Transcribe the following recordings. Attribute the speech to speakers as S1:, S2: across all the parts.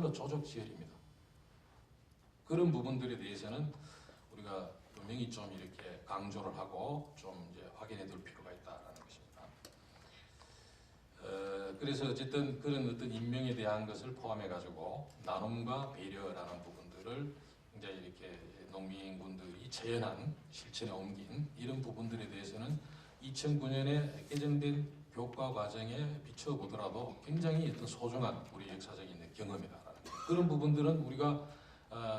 S1: 조적지열입니다. 그런 부분들에 대해서는 우리가 분명히 좀 이렇게 강조를 하고 좀 이제 확인해 둘 필요가 있다라는 것입니다. 그래서 어쨌든 그런 어떤 임명에 대한 것을 포함해 가지고 나눔과 배려라는 부분들을 굉장히 이렇게 농민군들이 재현한 실천에 옮긴 이런 부분들에 대해서는 2009년에 개정된 교과 과정에 비춰보더라도 굉장히 어떤 소중한 우리 역사적인 경험이다라는 그런 부분들은 우리가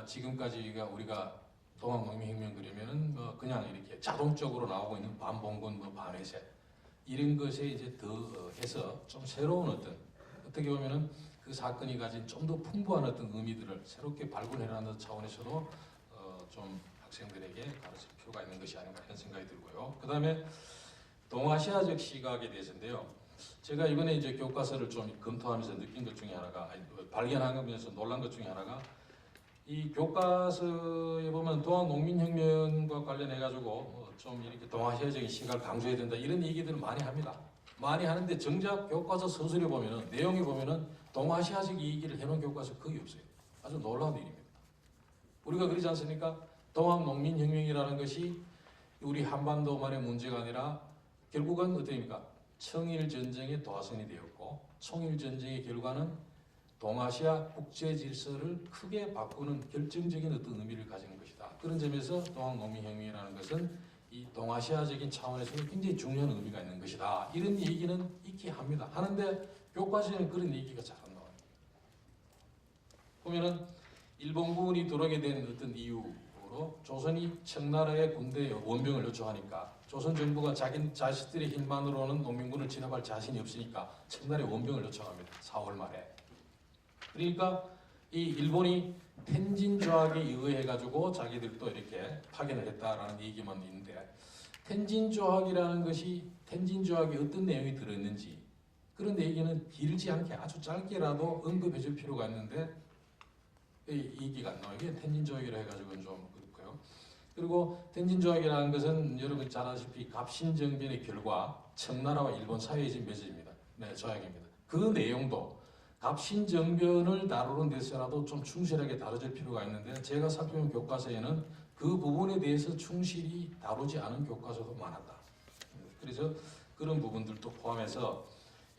S1: 지금까지가 우리가 동학농민혁명 그러면은 뭐 그냥 이렇게 자동적으로 나오고 있는 반봉건, 뭐 반회세 이런 것에 이제 더해서 좀 새로운 어떻게 보면은 그 사건이 가진 좀 더 풍부한 어떤 의미들을 새롭게 발굴해라는 차원에서도 좀 학생들에게 가르칠 필요가 있는 것이 아닌가 이런 생각이 들고요. 그 다음에 동아시아적 시각에 대해서인데요. 제가 이번에 이제 교과서를 좀 검토하면서 느낀 것 중에 하나가, 발견하면서 놀란 것 중에 하나가, 이 교과서에 보면 동학농민혁명과 관련해 가지고 좀 이렇게 동아시아적인 시각을 강조해야 된다 이런 얘기들을 많이 합니다. 많이 하는데 정작 교과서 서술에 보면은 내용에 보면은 동아시아적 얘기를 해놓은 교과서 거의 없어요. 아주 놀라운 일입니다. 우리가 그러지 않습니까? 동학농민혁명이라는 것이 우리 한반도만의 문제가 아니라 결국은 어떻습니까? 청일전쟁의 도화선이 되었고 청일전쟁의 결과는 동아시아 국제 질서를 크게 바꾸는 결정적인 어떤 의미를 가진 것이다. 그런 점에서 동학농민혁명이라는 것은 이 동아시아적인 차원에서는 굉장히 중요한 의미가 있는 것이다. 이런 얘기는 있게 합니다. 하는데 교과서에는 그런 얘기가 잘 안 나와요. 보면은 일본군이 들어오게 된 어떤 이유로 조선이 청나라의 군대 원병을 요청하니까 조선 정부가 자식들의 힘만으로는 농민군을 진압할 자신이 없으니까 청나라의 원병을 요청합니다. 4월 말에. 그러니까 이 일본이 텐진 조약에 의해 가지고 자기들도 이렇게 파견을 했다라는 얘기만 있는데, 텐진 조약이라는 것이 텐진 조약에 어떤 내용이 들어있는지 그런 얘기는 길지 않게 아주 짧게라도 언급해 줄 필요가 있는데 얘기가 안 나와요. 이게 텐진 조약이라 해가지고는 좀 그렇고요. 그리고 텐진 조약이라는 것은 여러분 잘 아시다시피 갑신정변의 결과 청나라와 일본 사이에 지금 맺어집니다. 네, 조약입니다. 그 내용도 갑신정변을 다루는 데서라도 좀 충실하게 다뤄질 필요가 있는데, 제가 살펴본 교과서에는 그 부분에 대해서 충실히 다루지 않은 교과서도 많았다. 그래서 그런 부분들도 포함해서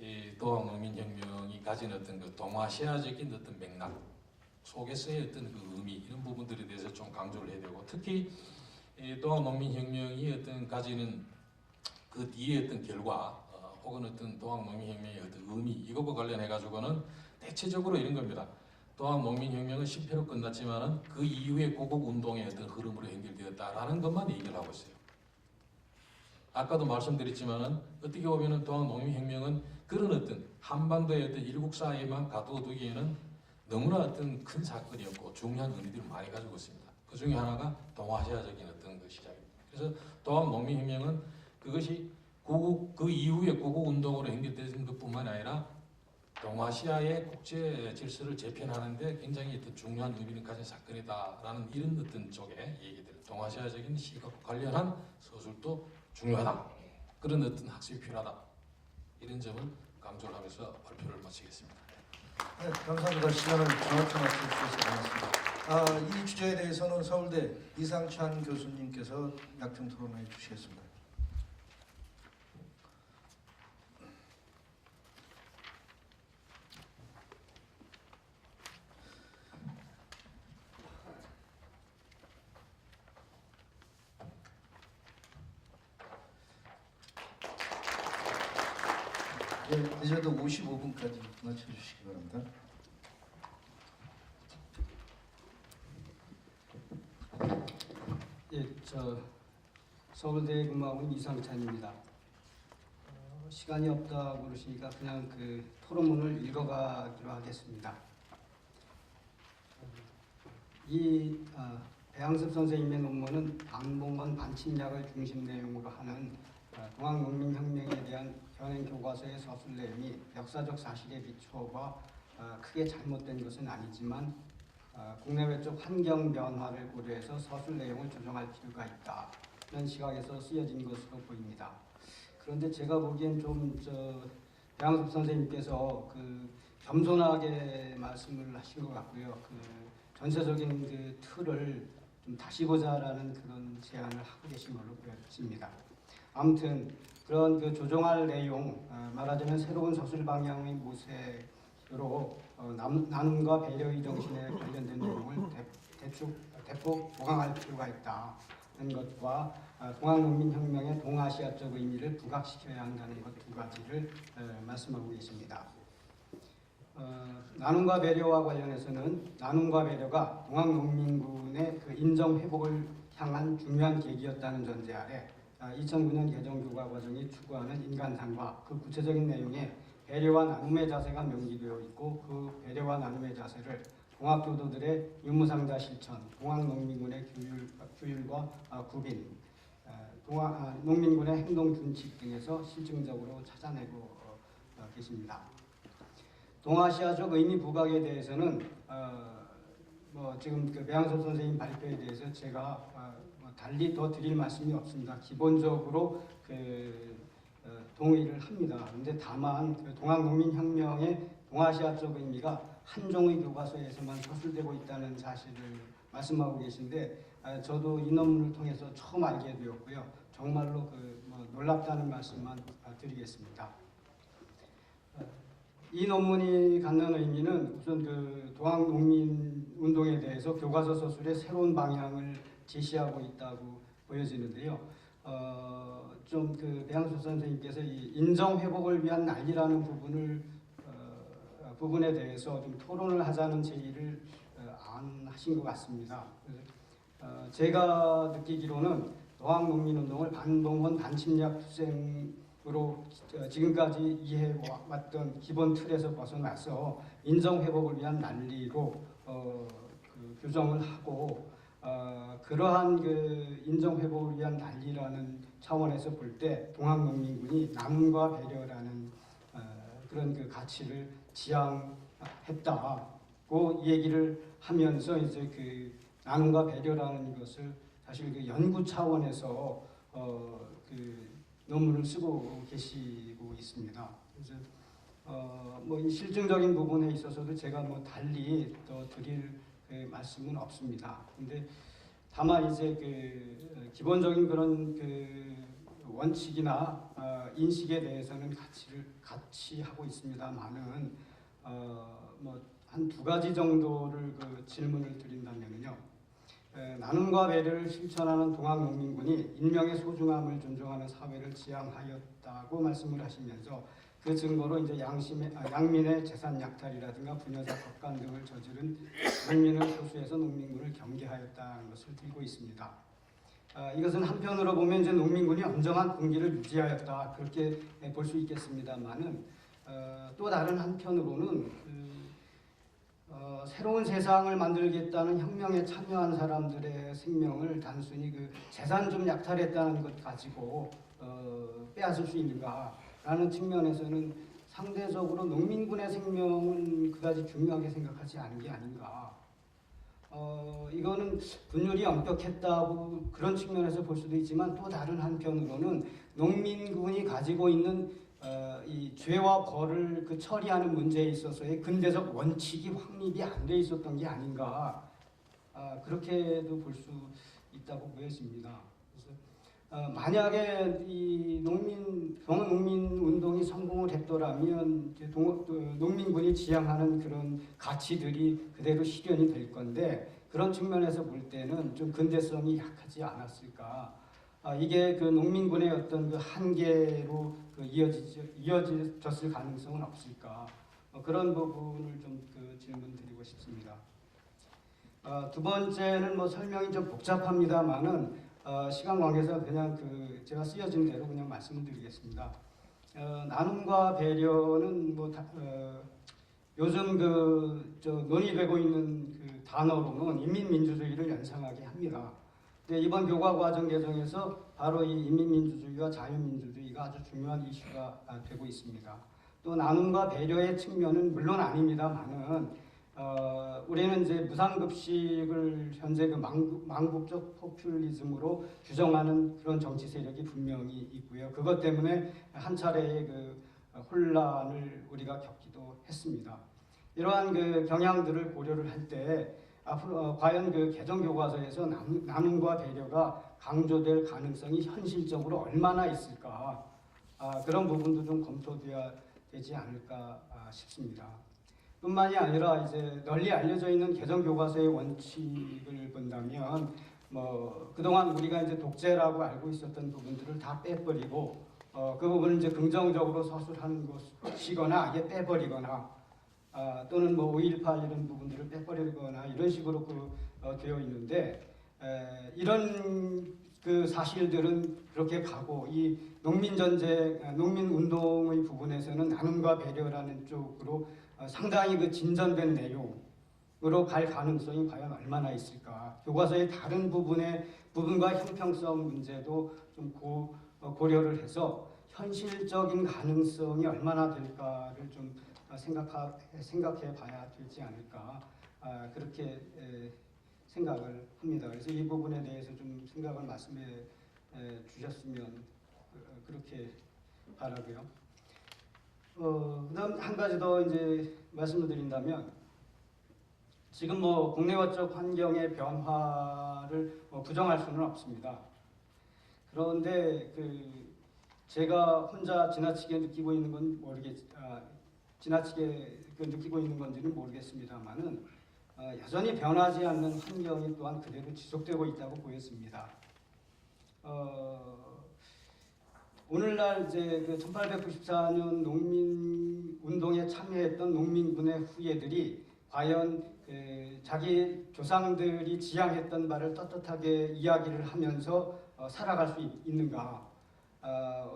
S1: 이 동학농민혁명이 가진 어떤 그 동아시아적인 어떤 맥락 속에서의 어떤 그 의미 이런 부분들에 대해서 좀 강조를 해야 되고, 특히 이 동학농민혁명이 어떤 가지는 그 뒤에 어떤 결과 혹은 어떤 동학농민혁명의 어떤 의미 이것과 관련해 가지고는 대체적으로 이런 겁니다. 동학농민혁명은 실패로 끝났지만은 그 이후에 고국운동의 어떤 흐름으로 연결되었다라는 것만 얘기를 하고 있어요. 아까도 말씀드렸지만은 어떻게 보면은 동학농민혁명은 그런 어떤 한반도의 어떤 일국사에만 가둬두기에는 너무나 어떤 큰 사건이었고 중요한 의미들을 많이 가지고 있습니다. 그 중에 하나가 동아시아적인 어떤 그 시작입니다. 그래서 동학농민혁명은 그것이 그 이후에 고국운동으로 연결되는 것뿐만 아니라 동아시아의 국제 질서를 재편하는데 굉장히 어떤 중요한 의미를 가진 사건이다라는 이런 어떤 쪽의 얘기들, 동아시아적인 시각과 관련한 서술도 중요하다. 그런 어떤 학습이 필요하다. 이런 점을 강조를 하면서 발표를 마치겠습니다.
S2: 네, 감사합니다. 시간을 정확히 맞춰주셔서 고맙습니다. 이 주제에 대해서는 서울대 이상찬 교수님께서 약점 토론해 주시겠습니다. 네, 늦어도 55분까지 맞춰주시기 바랍니다.
S3: 예, 서울대에 근무하고 있는 이상찬입니다. 시간이 없다고 그러시니까 그냥 그 토론문을 읽어가기로 하겠습니다. 배양섭 선생님의 논문은 방봉건 반침략을 중심 내용으로 하는 동학농민혁명에 대한 현행 교과서의 서술 내용이 역사적 사실에 비추어봐 크게 잘못된 것은 아니지만 국내외적 환경 변화를 고려해서 서술 내용을 조정할 필요가 있다는 시각에서 쓰여진 것으로 보입니다. 그런데 제가 보기엔 좀 배양섭 선생님께서 그 겸손하게 말씀을 하신 것 같고요. 그 전체적인 그 틀을 좀 다시 보자라는 그런 제안을 하고 계신 걸로 보여집니다. 아무튼 그런 그 조정할 내용, 말하자면 새로운 서술 방향의 모색으로 나눔과 배려의 정신에 관련된 내용을 대폭 보강할 필요가 있다는 것과 동학농민혁명의 동아시아적 의미를 부각시켜야 한다는 것 두 가지를 말씀하고 계십니다. 나눔과 배려와 관련해서는 나눔과 배려가 동학농민군의 그 인정 회복을 향한 중요한 계기였다는 전제 아래 2009년 개정교과 과정이 추구하는 인간상과 그 구체적인 내용에 배려와 나눔의 자세가 명기되어 있고 그 배려와 나눔의 자세를 동학교도들의 유무상자 실천, 동학농민군의 규율과 구빈, 농민군의 행동 준칙 등에서 실증적으로 찾아내고 계십니다. 동아시아적 의미 부각에 대해서는 지금 그 배양섭 선생님 발표에 대해서 제가 달리 더 드릴 말씀이 없습니다. 기본적으로 동의를 합니다. 그런데 다만 그 동학농민혁명의 동아시아적 의미가 한 종의 교과서에서만 서술되고 있다는 사실을 말씀하고 계신데 저도 이 논문을 통해서 처음 알게 되었고요. 정말로 놀랍다는 말씀만 드리겠습니다. 이 논문이 갖는 의미는 우선 그 동학농민 운동에 대해서 교과서 서술의 새로운 방향을 제시하고 있다고 보여지는데요. 좀 그 배양수 선생님께서 이 인정 회복을 위한 난리라는 부분에 대해서 좀 토론을 하자는 제의를 안 하신 것 같습니다. 그래서 제가 느끼기로는 동학농민운동을 반동원 반침략 투쟁으로 지금까지 이해해왔던 기본 틀에서 벗어나서 인정회복을 위한 난리로 규정을 하고 그러한 그 인정회복을 위한 난리라는 차원에서 볼 때 동학농민군이 나눔과 배려라는 그런 그 가치를 지향했다고 얘기를 하면서 이제 그 나눔과 배려라는 것을 사실 그 연구 차원에서 그 논문을 쓰고 계시고 있습니다. 그래서 이 실증적인 부분에 있어서도 제가 달리 더 드릴 그 말씀은 없습니다. 근데 다만 이제 그 기본적인 그런 그 원칙이나 인식에 대해서는 같이 하고 있습니다만은 한 두 가지 정도를 그 질문을 드린다면요. 나눔과 배려를 실천하는 동학농민군이 인명의 소중함을 존중하는 사회를 지향하였다고 말씀을 하시면서 그 증거로 이제 양민의 재산 약탈이라든가 부녀자 격간 등을 저지른 농민을 소수해서 농민군을 경계하였다는 것을 들고 있습니다. 이것은 한편으로 보면 이제 농민군이 엄정한 군기를 유지하였다 그렇게 볼 수 있겠습니다만은 또 다른 한편으로는 새로운 세상을 만들겠다는 혁명에 참여한 사람들의 생명을 단순히 그 재산 좀 약탈했다는 것 가지고 빼앗을 수 있는가라는 측면에서는 상대적으로 농민군의 생명은 그다지 중요하게 생각하지 않은 게 아닌가. 이거는 분율이 엄격했다고 그런 측면에서 볼 수도 있지만 또 다른 한편으로는 농민군이 가지고 있는 이 죄와 벌을 그 처리하는 문제에 있어서의 근대적 원칙이 확립이 안 돼 있었던 게 아닌가 그렇게도 볼 수 있다고 보여집니다. 그래서 만약에 이 동학농민 운동이 성공을 했더라면 농민군이 지향하는 그런 가치들이 그대로 실현이 될 건데 그런 측면에서 볼 때는 좀 근대성이 약하지 않았을까. 이게 그 농민군의 어떤 그 한계로 이어졌을 가능성은 없을까. 그런 부분을 좀 그 질문드리고 싶습니다. 두 번째는 설명이 좀 복잡합니다만은 시간 관계상 그냥 제가 쓰여진 대로 그냥 말씀을 드리겠습니다. 나눔과 배려는 요즘 논의되고 있는 그 단어로는 인민민주주의를 연상하게 합니다. 이번 교과 과정 개정에서 바로 이 인민민주주의와 자유민주주의가 아주 중요한 이슈가 되고 있습니다. 또 나눔과 배려의 측면은 물론 아닙니다만은 우리는 이제 무상급식을 현재 그 망국적 포퓰리즘으로 규정하는 그런 정치 세력이 분명히 있고요. 그것 때문에 한 차례의 그 혼란을 우리가 겪기도 했습니다. 이러한 그 경향들을 고려를 할 때 앞으로 과연 그 개정 교과서에서 나눔과 배려가 강조될 가능성이 현실적으로 얼마나 있을까? 그런 부분도 좀 검토돼야 되지 않을까 싶습니다. 뿐만이 아니라 이제 널리 알려져 있는 개정 교과서의 원칙을 본다면 뭐 그동안 우리가 이제 독재라고 알고 있었던 부분들을 다 빼버리고 그 부분을 이제 긍정적으로 서술하는 것이거나 아예 빼버리거나 또는 뭐 5.18 이런 부분들을 빼버리거나 이런 식으로 되어 있는데 이런 그 사실들은 그렇게 가고 이 농민전쟁, 농민운동의 부분에서는 나눔과 배려라는 쪽으로 상당히 그 진전된 내용으로 갈 가능성이 과연 얼마나 있을까? 교과서의 다른 부분과 형평성 문제도 좀 고려를 해서 현실적인 가능성이 얼마나 될까를 좀 생각해 봐야 되지 않을까 그렇게 생각을 합니다. 그래서 이 부분에 대해서 좀 생각을 말씀해 주셨으면 그렇게 바라고요. 그다음 한 가지 더 이제 말씀을 드린다면 지금 뭐 국내화적 환경의 변화를 부정할 수는 없습니다. 그런데 제가 혼자 지나치게 느끼고 있는 건 지나치게 느끼고 있는 건지는 모르겠습니다만은 여전히 변하지 않는 환경이 또한 그대로 지속되고 있다고 보였습니다. 오늘날 이제 1894년 농민 운동에 참여했던 농민군의 후예들이 과연 자기 조상들이 지향했던 바를 떳떳하게 이야기를 하면서 살아갈 수 있는가?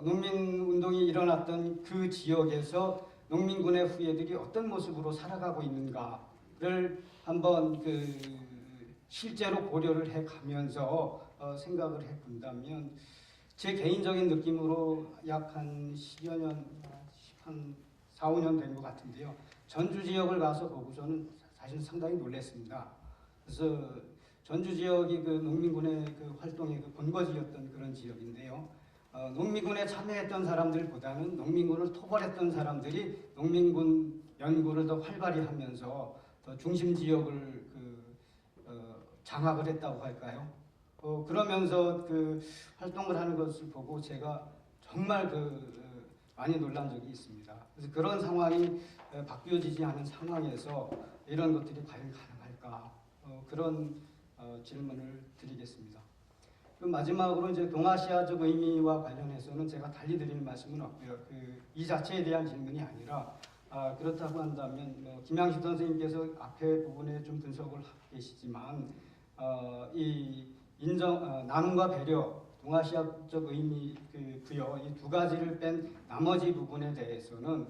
S3: 농민 운동이 일어났던 그 지역에서 농민군의 후예들이 어떤 모습으로 살아가고 있는가를 한번 실제로 고려를 해 가면서 생각을 해 본다면 제 개인적인 느낌으로 약 한 10여 년, 한 4, 5년 된 것 같은데요. 전주 지역을 가서 보고서는 사실 상당히 놀랐습니다. 그래서 전주 지역이 농민군의 활동의 본거지였던 그런 지역인데요. 농민군에 참여했던 사람들보다는 농민군을 토벌했던 사람들이 농민군 연구를 더 활발히 하면서 더 중심 지역을 장악을 했다고 할까요? 그러면서 활동을 하는 것을 보고 제가 정말 많이 놀란 적이 있습니다. 그래서 그런 상황이 바뀌어지지 않은 상황에서 이런 것들이 과연 가능할까? 그런 질문을 드리겠습니다. 마지막으로 이제 동아시아적 의미와 관련해서는 제가 달리 드리는 말씀은 없고요. 이 자체에 대한 질문이 아니라 그렇다고 한다면 김양식 선생님께서 앞에 부분에 좀 분석을 하고 계시지만 이 나눔과 배려, 동아시아적 의미 부여 이 두 가지를 뺀 나머지 부분에 대해서는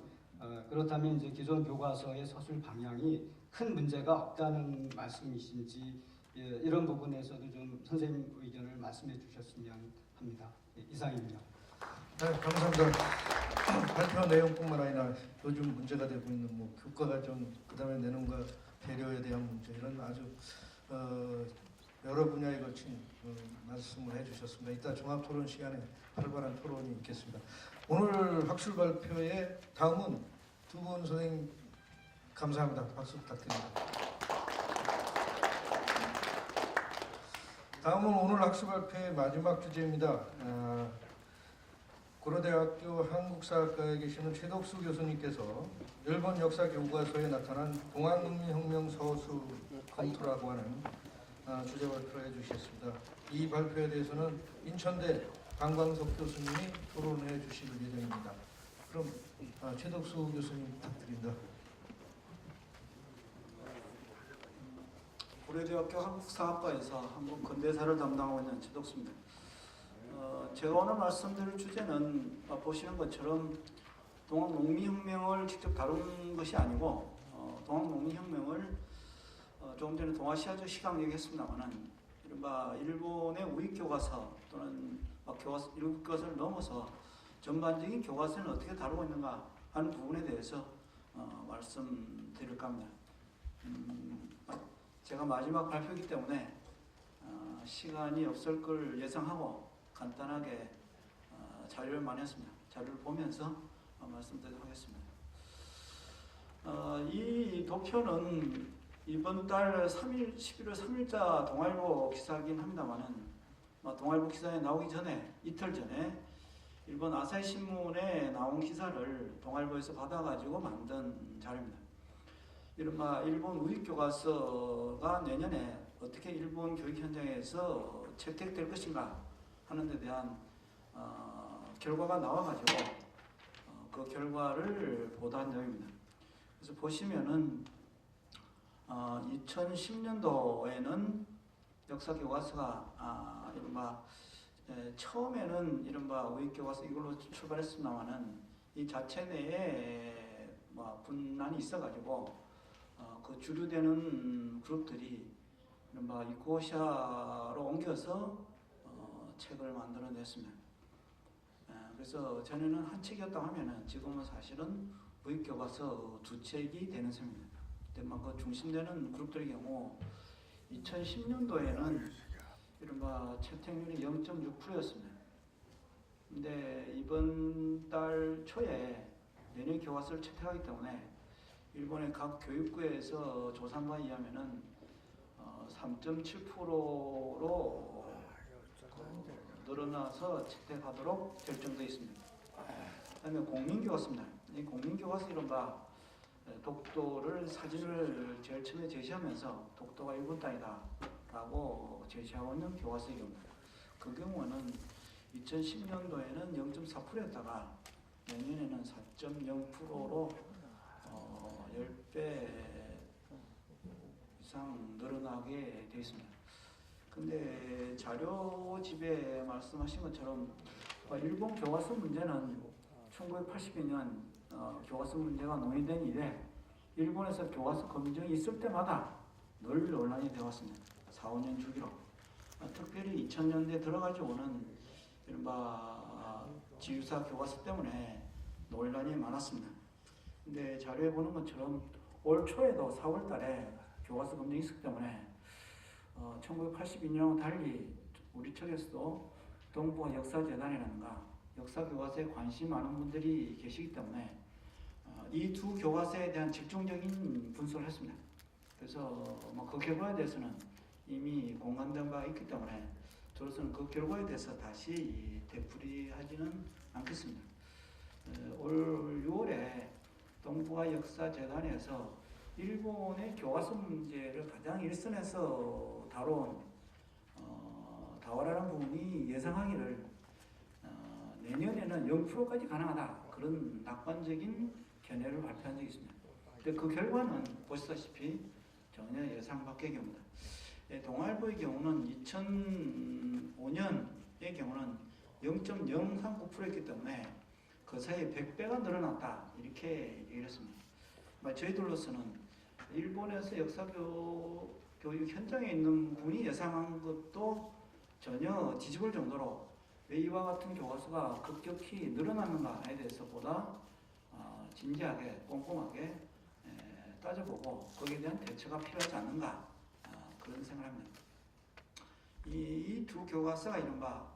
S3: 그렇다면 이제 기존 교과서의 서술 방향이 큰 문제가 없다는 말씀이신지 이런 부분에서도 좀 선생님 의견을 말씀해 주셨으면 합니다. 이상입니다.
S2: 네, 감사합니다. 발표 내용뿐만 아니라 요즘 문제가 되고 있는 교과과정, 그다음에 내놓음과 배려에 대한 문제 이런 아주 여러 분야에 걸친 말씀을 해주셨습니다. 이따 종합토론 시간에 활발한 토론이 있겠습니다. 오늘 학술 발표의 다음은 두 분 선생님 감사합니다. 박수 부탁드립니다. 다음은 오늘 학술 발표의 마지막 주제입니다. 고려대학교 한국사학과에 계시는 최덕수 교수님께서 일본 역사 교과서에 나타난 동학농민혁명 서술 검토라고 하는 주제 발표를 해주셨습니다. 이 발표에 대해서는 인천대 강광석 교수님이 토론해 주실 예정입니다. 그럼 최덕수 교수님 부탁드립니다.
S4: 고려대학교 한국사학과에서 한국 근대사를 담당하고 있는 최덕수입니다. 제가 오늘 말씀드릴 주제는 보시는 것처럼 동학농민혁명을 직접 다룬 것이 아니고 동학농민혁명을 조금 전에 동아시아적 시각 얘기했습니다만은 이른바 일본의 우익교과서 또는 교과서 이런 것을 넘어서 전반적인 교과서는 어떻게 다루고 있는가 하는 부분에 대해서 말씀드릴까 합니다. 제가 마지막 발표이기 때문에 시간이 없을 걸 예상하고 간단하게 자료를 많이 했습니다. 자료를 보면서 말씀드리도록 하겠습니다. 이 도표는 이번 달 3일, 11월 3일자 동아일보 기사이긴 합니다만은 동아일보 기사에 나오기 전에 이틀 전에 일본 아사히 신문에 나온 기사를 동아일보에서 받아가지고 만든 자료입니다. 이른바 일본 우익교과서가 내년에 어떻게 일본 교육 현장에서 채택될 것인가 하는 데 대한 결과가 나와가지고 그 결과를 보도한 내용입니다. 그래서 보시면은 2010년도에는 역사 교과서가 이른바 처음에는 이른바 우익교과서 이걸로 출발했습니다만은 이 자체 내에 분란이 있어가지고 그 주류되는 그룹들이 이른바 이코샤로 옮겨서 책을 만들어냈습니다. 그래서 전에는 한 책이었다고 하면은 지금은 사실은 우익교과서 두 책이 되는 셈입니다. 근데 그 중심되는 그룹들의 경우 2010년도에는 이른바 채택률이 0.6%였습니다. 근데 이번 달 초에 내년 교과서를 채택하기 때문에 일본의 각 교육부에서 조사한 바에 의하면은 3.7%로 늘어나서 채택하도록 결정되어 있습니다. 그다음에 공민교과서입니다. 이 공민교과서 이른바 독도를 사진을 제일 처음에 제시하면서 독도가 일본 땅이다라고 제시하고 있는 교과서의 경우, 그 경우는 2010년도에는 0.4%였다가 내년에는 4.0%로 10배 이상 늘어나게 되어 있습니다. 근데 자료집에 말씀하신 것처럼 일본 교과서 문제는 1982년 교과서 문제가 논의된 이래 일본에서 교과서 검증이 있을 때마다 늘 논란이 되어 왔습니다. 4, 5년 주기로. 특별히 2000년대 들어가지고는 이른바 지유사 교과서 때문에 논란이 많았습니다. 근데 자료에 보는 것처럼 올 초에도 4월 달에 교과서 검증이 있었기 때문에 1982년하고 달리 우리 측에서도 동북아 역사재단이라든가 역사교과서에 관심 많은 분들이 계시기 때문에 이 두 교과서에 대한 집중적인 분석을 했습니다. 그래서 그 결과에 대해서는 이미 공감된 바가 있기 때문에 저로서는 그 결과에 대해서 다시 되풀이하지는 않겠습니다. 올 6월에 동북아 역사재단에서 일본의 교과서 문제를 가장 일선에서 다룬 다와라는 부분이 예상하기를 내년에는 0%까지 가능하다, 그런 낙관적인 견해를 발표한 적이 있습니다. 근데 그 결과는 보시다시피 전혀 예상 밖의 경우다. 동아일보의 경우는 2005년의 경우는 0.039%였기 때문에 그 사이에 100배가 늘어났다, 이렇게 얘기를 했습니다. 저희들로서는 일본에서 역사교육 현장에 있는 분이 예상한 것도 전혀 뒤집을 정도로 왜 이와 같은 교과서가 급격히 늘어나는가에 대해서 보다 진지하게 꼼꼼하게 따져보고 거기에 대한 대처가 필요하지 않는가, 그런 생각을 합니다. 이 두 교과서가 이른바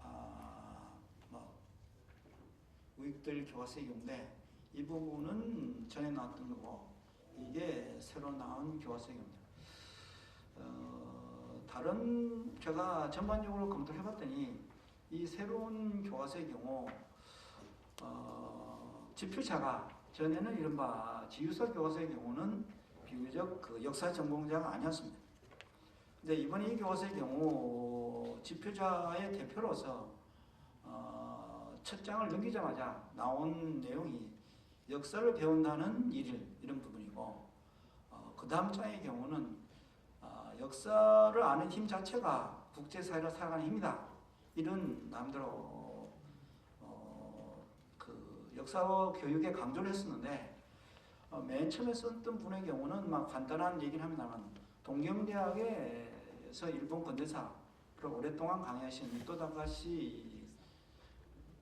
S4: 우익들 교과서의 경우인데 이 부분은 전에 나왔던 거고 이게 새로 나온 교과서의 경우입니다. 다른 제가 전반적으로 검토를 해봤더니 이 새로운 교과서의 경우 지표자가 전에는 이른바 지유사 교과서의 경우는 비교적 그 역사 전공자가 아니었습니다. 근데 이번 이 교과서의 경우 지표자의 대표로서 첫 장을 넘기자마자 나온 내용이 역사를 배운다는 일, 이런 부분이고 그 다음 장의 경우는 역사를 아는 힘 자체가 국제사회를 살아가는 힘이다, 이런 나름대로 그 역사 교육에 강조를 했었는데 맨 처음에 썼던 분의 경우는 간단한 얘기를 합니다만 동경대학에서 일본 근대사를 오랫동안 강의하신 미토 다카시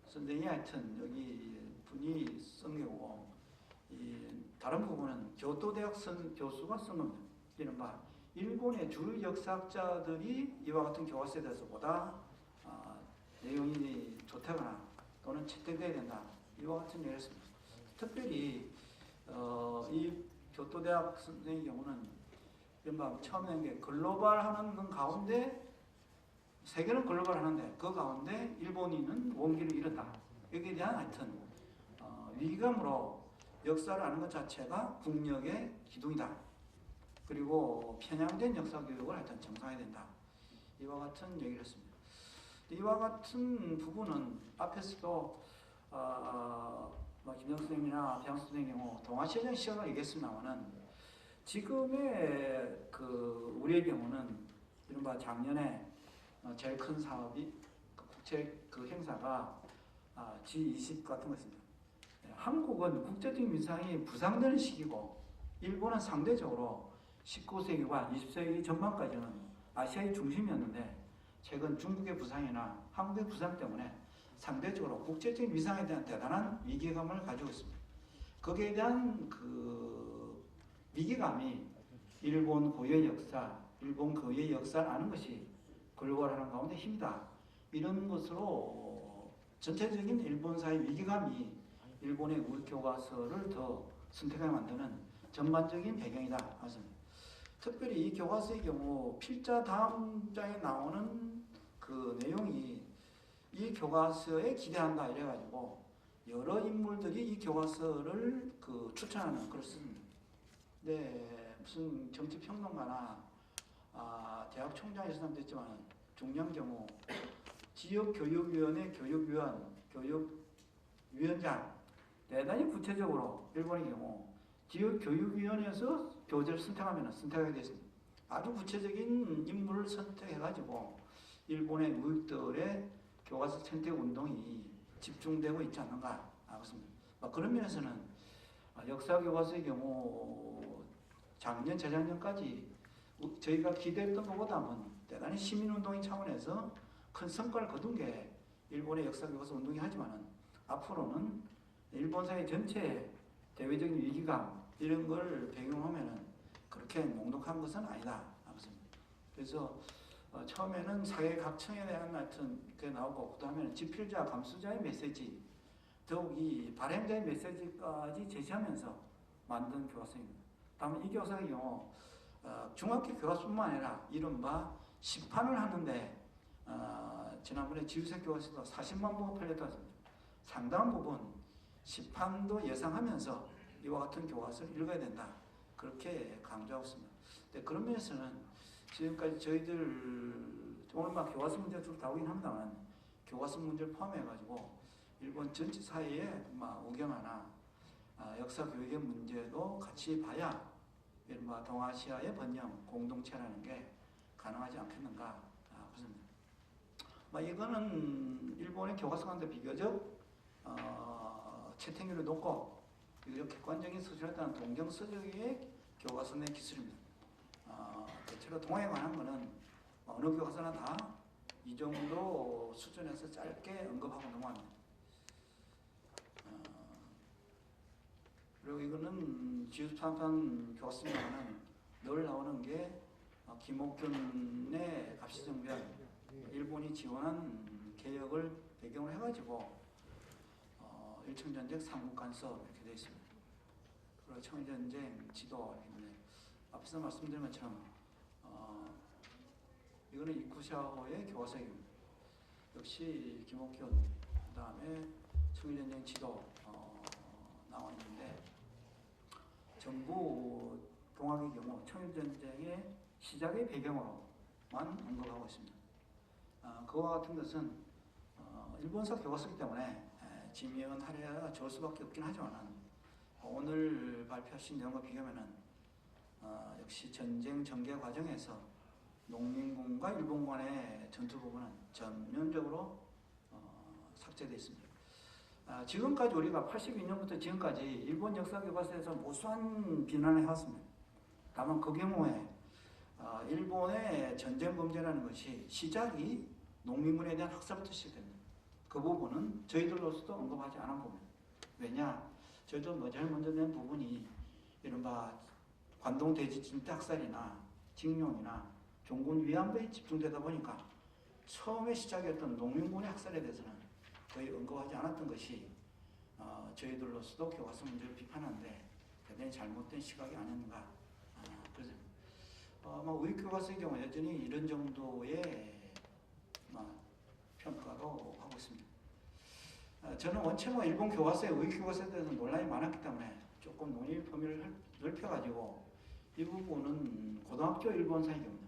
S4: 선생이 하여튼 여기 분이 쓴 경우고, 다른 부분은 교토대학 교수가 쓴 겁니다. 이른바 일본의 주류 역사학자들이 이와 같은 교과서에 대해서 보다 내용이 좋다거나 또는 채택돼야 된다, 이와 같은 얘기를 했습니다. 특별히 이 교토대학 선생의 경우는 이른바 처음에 한 게 글로벌 하는 가운데 세계는 글로벌 하는데 그 가운데 일본인은 원기를 잃었다. 여기에 대한 하여튼 위기감으로 역사를 아는 것 자체가 국력의 기둥이다. 그리고 편향된 역사 교육을 하여튼 정상화해야 된다. 이와 같은 얘기를 했습니다. 이와 같은 부분은 앞에서도 김영 선생님이나 배양 선생님 경우 동아시아적 시각을 얘기했습니다만은 지금의 우리의 경우는 이른바 작년에 제일 큰 사업이 국제 행사가 G20 같은 것입니다. 한국은 국제적인 위상이 부상되는 시기고 일본은 상대적으로 19세기와 20세기 전반까지는 아시아의 중심이었는데 최근 중국의 부상이나 한국의 부상 때문에 상대적으로 국제적인 위상에 대한 대단한 위기감을 가지고 있습니다. 거기에 대한 위기감이 일본 고유의 역사, 일본 고유의 역사를 아는 것이 글로벌하는 가운데 힘이다. 이런 것으로 전체적인 일본사의 위기감이 일본의 교과서를 더 선택하게 만드는 전반적인 배경이다. 맞습니다. 특별히 이 교과서의 경우 필자 다음 장에 나오는 내용이 이 교과서에 기대한다 이래가지고 여러 인물들이 이 교과서를 추천하는 글을 씁니다. 네, 무슨 정치평론가나 대학 총장에서 남됐지만 중요한 경우 지역교육위원회 교육위원장 대단히 구체적으로 일본의 경우 지역교육위원회에서 교재를 선택하게 되었습니다. 아주 구체적인 인물을 선택해가지고 일본의 무익들의 교과서 선택 운동이 집중되고 있지 않는가 그렇습니다. 그런 면에서는 역사 교과서의 경우 작년, 재작년까지 저희가 기대했던 것보다는 대단히 시민운동의 차원에서 큰 성과를 거둔 게 일본의 역사 교과서 운동이 하지만은 앞으로는 일본사회 전체의 대외적인 위기감 이런 걸 배경하면은 그렇게 녹록한 것은 아니다. 그래서 처음에는 사회 각층에 대한 하여튼 게 나오고 그다음에는 지필자, 감수자의 메시지, 더욱 이 발행자의 메시지까지 제시하면서 만든 교과서입니다. 다만 이 교과서의 경우 중학교 교과서뿐만 아니라 이른바 시판을 하는데 지난번에 지우색 교과서도 40만 부가 팔렸다고 했습니다. 상당한 부분 시판도 예상하면서 이와 같은 교과서를 읽어야 된다. 그렇게 강조하고 있습니다. 근데 그런 면에서는 지금까지 저희들 오늘 교과서 문제를 쭉 다루긴 합니다만 교과서 문제를 포함해가지고 일본 전체 사회의 우경화나 역사 교육의 문제도 같이 봐야 이른바 동아시아의 번영 공동체라는 게 가능하지 않겠는가 그렇습니다. 이거는 일본의 교과서 가운데 비교적 채택률이 높고 비교적 객관적인 서술에 따른 동경 서적의 교과서 내 기술입니다. 대체로 동아에 관한 거는 어느 교과서나 다 이 정도 수준에서 짧게 언급하고 넘어갑니다. 그리고 이거는 지우판판 교과서에는 늘 나오는 게 김옥균의 갑시정변 일본이 지원한 개혁을 배경으로 해가지고 일청전쟁 삼국간섭 이렇게 되어 있습니다. 그리고 청일전쟁 지도 이렇게 있는데 앞에서 말씀드린 것처럼 이거는 이쿠샤호의 교과서입니다. 역시 김옥균 그 다음에 청일전쟁 지도 나와 있는데 전부 동학의 경우 청일전쟁의 시작의 배경으로만 언급하고 있습니다. 그와 같은 것은 일본사 교과서이기 때문에 지명은 하려가 좋을 수밖에 없긴 하지만 오늘 발표하신 내용과 비교하면 역시 전쟁 전개 과정에서 농민군과 일본 간의 전투 부분은 전면적으로 삭제되어 있습니다. 지금까지 우리가 82년부터 지금까지 일본 역사 교과서에서 무수한 비난을 해왔습니다. 다만 그 경우에 일본의 전쟁 범죄라는 것이 시작이 농민군에 대한 학살부터 시작됩니다. 그 부분은 저희들로서도 언급하지 않은 부분입니다. 왜냐? 저희도 제일 먼저 낸 부분이 이른바 관동 대지진 때 학살이나 징용이나 종군 위안부에 집중되다 보니까 처음에 시작했던 농민군의 학살에 대해서는 거의 언급하지 않았던 것이 저희들로서도 교과서 문제를 비판하는데 대단히 잘못된 시각이 아닌가. 그래서 우익교과서의 경우 여전히 이런 정도의 평가로 하고 있습니다. 저는 원체 일본 교과서의 우익교과서에 대해서 논란이 많았기 때문에 조금 논의 범위를 넓혀가지고 이 부분은 고등학교 일본사의 경우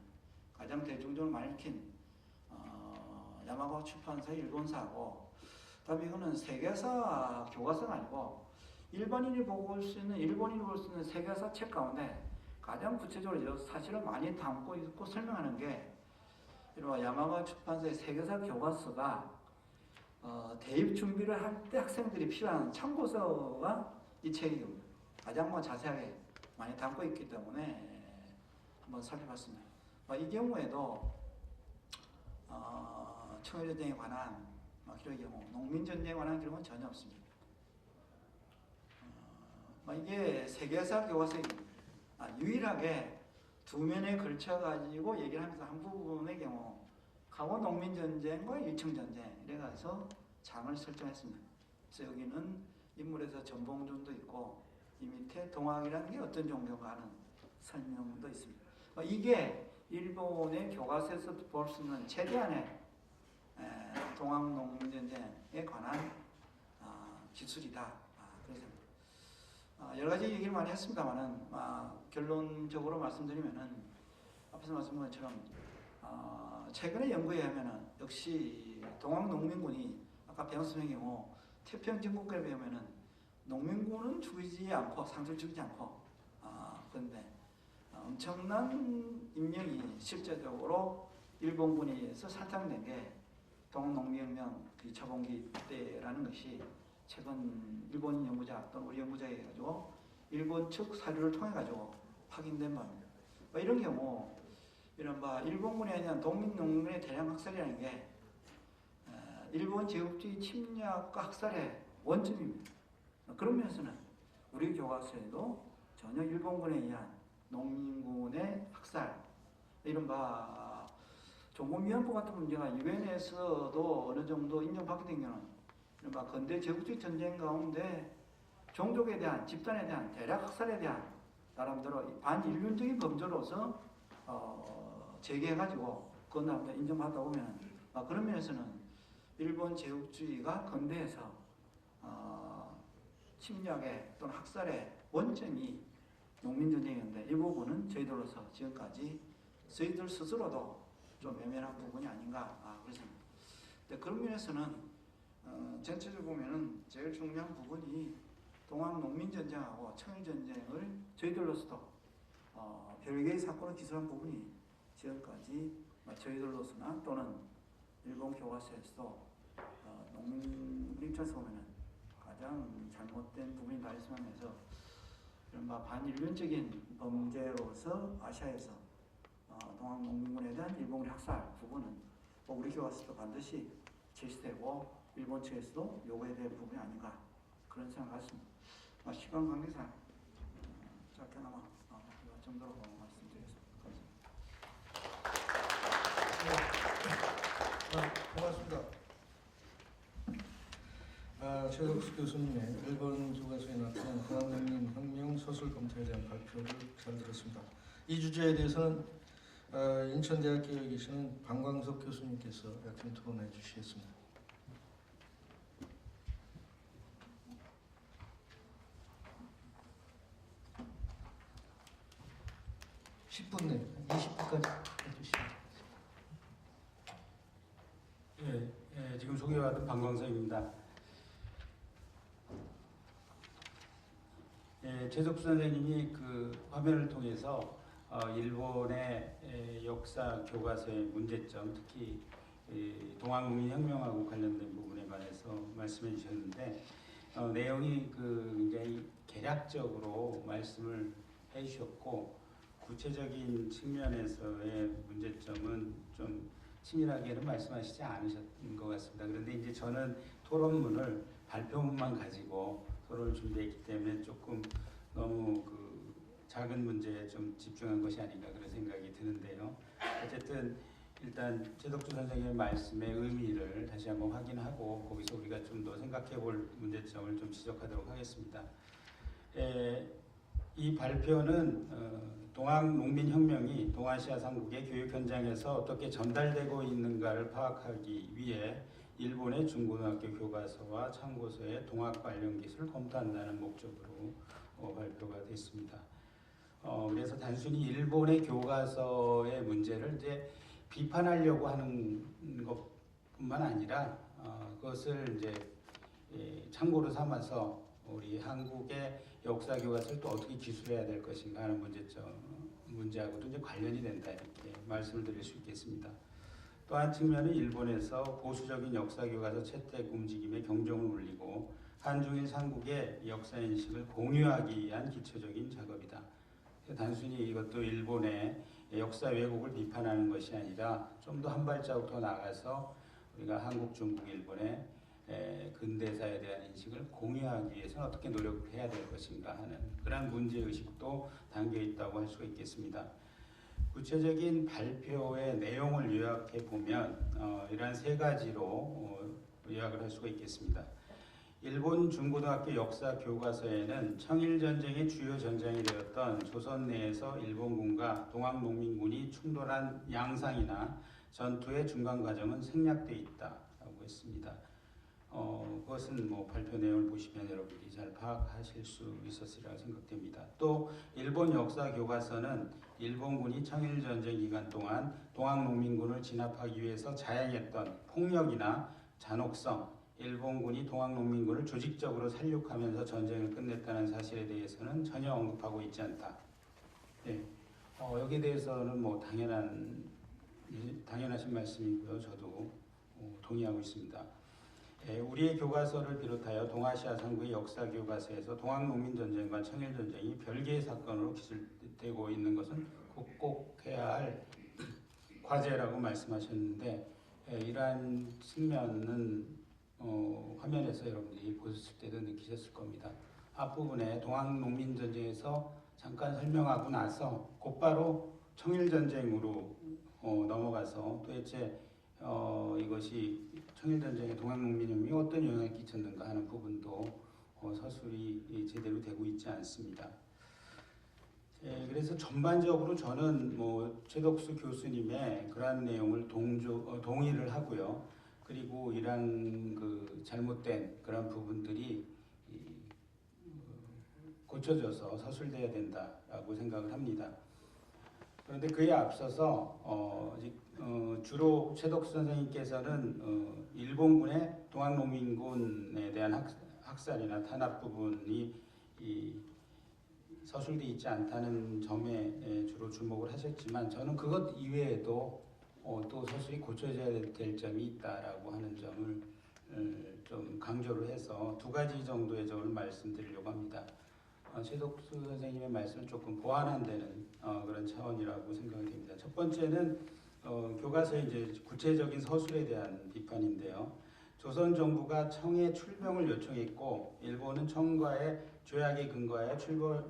S4: 가장 대중적으로 많이 읽힌 야마가와 출판사의 일본사하고, 그다음에 이거는 세계사 교과서가 아니고 일반인이 볼 수 있는 세계사 책 가운데 가장 구체적으로 사실을 많이 담고 있고 설명하는 게 이런 야마가와 출판사의 세계사 교과서가 대입 준비를 할 때 학생들이 필요한 참고서가 이 책이 가장 자세하게 많이 담고 있기 때문에 한번 살펴봤습니다. 이 경우에도 청일전쟁에 관한 기록의 경우 농민전쟁에 관한 기록은 전혀 없습니다. 이게 세계사 교과서의 유일하게 두 면에 걸쳐가지고 얘기를 하면서 한 부분의 경우 강원 농민전쟁과 일청전쟁 이래가서 장을 설정했습니다. 그래서 여기는 인물에서 전봉준도 있고 이 밑에 동학이라는 게 어떤 종교인가 하는 설명도 있습니다. 이게 일본의 교과서에서 볼 수 있는 최대한의 동학농민전쟁에 관한 기술이다. 그래서 여러 가지 얘기를 많이 했습니다만은 결론적으로 말씀드리면은 앞에서 말씀드린 것처럼 최근의 연구에 의하면은 역시 동학농민군이 아까 배웠을 경우 태평진국에 비하면은 농민군은 죽이지 않고 상처를 주지 않고 그런데 엄청난 인명이 실제적으로 일본군에 의해서 살상된 게 동학농민혁명 2차 봉기 때라는 것이 최근 일본 연구자 또는 우리 연구자에 해가지고 일본 측 사료를 통해 가지고 확인된 바입니다. 이런 경우 이런 일본군에 대한 동민농민의 대량 학살이라는 게 일본 제국주의 침략과 학살의 원점입니다. 그런 면에서는 우리 교과서에도 전혀 일본군에 의한 농민군의 학살, 이른바 종군위안부 같은 문제가 유엔에서도 어느 정도 인정받게 된 경우는 이른바 근대 제국주의 전쟁 가운데 종족에 대한, 집단에 대한 대략 학살에 대한 나름대로 반인륜적인 범죄로서 제기해가지고 그건 나름대로 인정받다 보면 그런 면에서는 일본 제국주의가 근대에서 침략의 또는 학살의 원점이 농민전쟁이었는데 이 부분은 저희들로서 지금까지 저희들 스스로도 좀 외면한 부분이 아닌가 그래서 그런 면에서는 전체적으로 보면은 제일 중요한 부분이 동학농민전쟁하고 청일전쟁을 저희들로서도 별개의 사건을 기술한 부분이 지금까지 저희들로서나 또는 일본 교과서에서도 농민 입장에서 보면은 가장 잘못된 부분이 다 있으면서 이른바 반인륜적인 범죄로서 아시아에서 동학농민군에 대한 일본군의 학살 부분은 우리 교과서도 반드시 제시되고 일본 측에서도 요구해야 될 부분이 아닌가 그런 생각을 했습니다. 시간 관계상 짧게나마 이 정도로 말씀드리겠습니다. 감사합니다.
S2: 고맙습니다. 최덕수 교수님의 일본 교과서에 나타난 동학농민혁명 소설 검토에 대한 발표를 잘 들었습니다. 이 주제에 대해서는 인천대학교에 계시는 방광석 교수님께서 약간 토론해 주시겠습니다. 10분 내, 20분까지 해주시면.
S5: 지금 소개받은 방광석입니다. 최덕수 선생님이 그 화면을 통해서 일본의 역사 교과서의 문제점, 특히 동학농민혁명하고 관련된 부분에 관해서 말씀해 주셨는데 내용이 굉장히 개략적으로 말씀을 해주셨고 구체적인 측면에서의 문제점은 좀 치밀하게는 말씀하시지 않으셨던 것 같습니다. 그런데 이제 저는 토론문을 발표문만 가지고 토론을 준비했기 때문에 조금 너무 작은 문제에 좀 집중한 것이 아닌가 그런 생각이 드는데요. 어쨌든 일단 최덕수 선생님의 말씀의 의미를 다시 한번 확인하고 거기서 우리가 좀 더 생각해 볼 문제점을 좀 지적하도록 하겠습니다. 이 발표는 동학농민혁명이 동아시아 삼국의 교육 현장에서 어떻게 전달되고 있는가를 파악하기 위해 일본의 중고등학교 교과서와 참고서의 동학 관련 기술을 검토한다는 목적으로 발표가 됐습니다. 그래서 단순히 일본의 교과서의 문제를 이제 비판하려고 하는 것뿐만 아니라 그것을 이제 참고로 삼아서 우리 한국의 역사 교과서를 또 어떻게 기술해야 될 것인가 하는 문제하고도 이제 관련이 된다 이렇게 말씀을 드릴 수 있겠습니다. 또 한 측면은 일본에서 보수적인 역사 교과서 채택 움직임에 경종을 울리고 한중일 삼국의 역사 인식을 공유하기 위한 기초적인 작업이다. 단순히 이것도 일본의 역사 왜곡을 비판하는 것이 아니라 좀 더 한 발자국 더 나가서 우리가 한국, 중국, 일본의 근대사에 대한 인식을 공유하기 위해서는 어떻게 노력해야 될 것인가 하는 그런 문제의식도 담겨 있다고 할 수가 있겠습니다. 구체적인 발표의 내용을 요약해 보면 이러한 세 가지로 요약을 할 수가 있겠습니다. 일본 중고등학교 역사 교과서에는 청일전쟁의 주요 전장이 되었던 조선 내에서 일본군과 동학농민군이 충돌한 양상이나 전투의 중간 과정은 생략되어 있다라고 했습니다. 그것은 뭐 발표 내용을 보시면 여러분들이 잘 파악하실 수 있었으리라고 생각됩니다. 또 일본 역사 교과서는 일본군이 청일전쟁 기간 동안 동학농민군을 진압하기 위해서 자행했던 폭력이나 잔혹성, 일본군이 동학농민군을 조직적으로 살육하면서 전쟁을 끝냈다는 사실에 대해서는 전혀 언급하고 있지 않다. 네. 여기에 대해서는 뭐 당연하신 말씀이고요. 저도 동의하고 있습니다. 우리의 교과서를 비롯하여 동아시아 삼국의 역사 교과서에서 동학농민전쟁과 청일전쟁이 별개의 사건으로 기술되고 있는 것은 극복해야 할 과제라고 말씀하셨는데 이러한 측면은 화면에서 여러분들이 보셨을 때도 느끼셨을 겁니다. 앞부분에 동학농민전쟁에서 잠깐 설명하고 나서 곧바로 청일전쟁으로 넘어가서 도대체 이것이 청일전쟁에 동학농민혁명이 어떤 영향을 끼쳤는가 하는 부분도 서술이 제대로 되고 있지 않습니다. 그래서 전반적으로 저는 최덕수 교수님의 그러한 내용을 동의를 하고요. 그리고 이러한 그 잘못된 그런 부분들이 고쳐져서 서술돼야 된다라고 생각을 합니다. 그런데 그에 앞서서 주로 최덕수 선생님께서는 일본군의 동학농민군에 대한 학살이나 탄압 부분이 서술되어 있지 않다는 점에 주로 주목을 하셨지만 저는 그것 이외에도 또 서술이 고쳐져야 될 점이 있다라고 하는 점을 좀 강조를 해서 두 가지 정도의 점을 말씀드리려고 합니다. 최덕수 선생님의 말씀을 조금 보완한다는 그런 차원이라고 생각이 됩니다. 첫 번째는 교과서의 이제 구체적인 서술에 대한 비판인데요. 조선 정부가 청에 출병을 요청했고 일본은 청과의 조약에 근거하여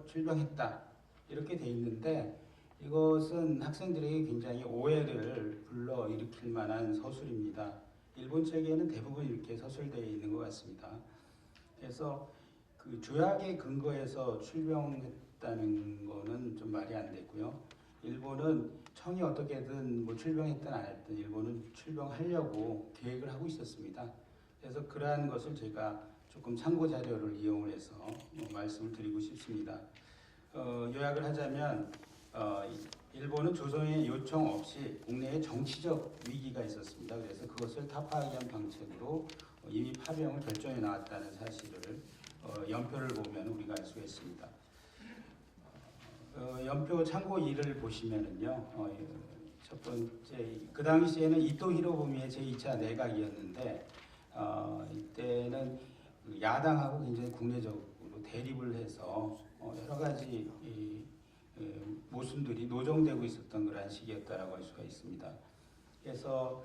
S5: 출병했다 이렇게 돼 있는데 이것은 학생들에게 굉장히 오해를 불러일으킬 만한 서술입니다. 일본 책에는 대부분 이렇게 서술되어 있는 것 같습니다. 그래서 그 조약에 근거해서 출병했다는 거는 좀 말이 안 되고요. 일본은 청이 어떻게든 출병했든 안 했든 일본은 출병하려고 계획을 하고 있었습니다. 그래서 그러한 것을 제가 조금 참고 자료를 이용을 해서 말씀을 드리고 싶습니다. 요약을 하자면 일본은 조선의 요청 없이 국내에 정치적 위기가 있었습니다. 그래서 그것을 타파하기 위한 방책으로 이미 파병을 결정해 나왔다는 사실을 연표를 보면 우리가 알 수가 있습니다. 연표 참고 2를 보시면은요, 첫 번째 그 당시에는 이토 히로부미의 제2차 내각이었는데 이때는 야당하고 굉장히 국내적으로 대립을 해서 여러 가지 모순들이 노정되고 있었던 그런 시기였다라고 할 수가 있습니다. 그래서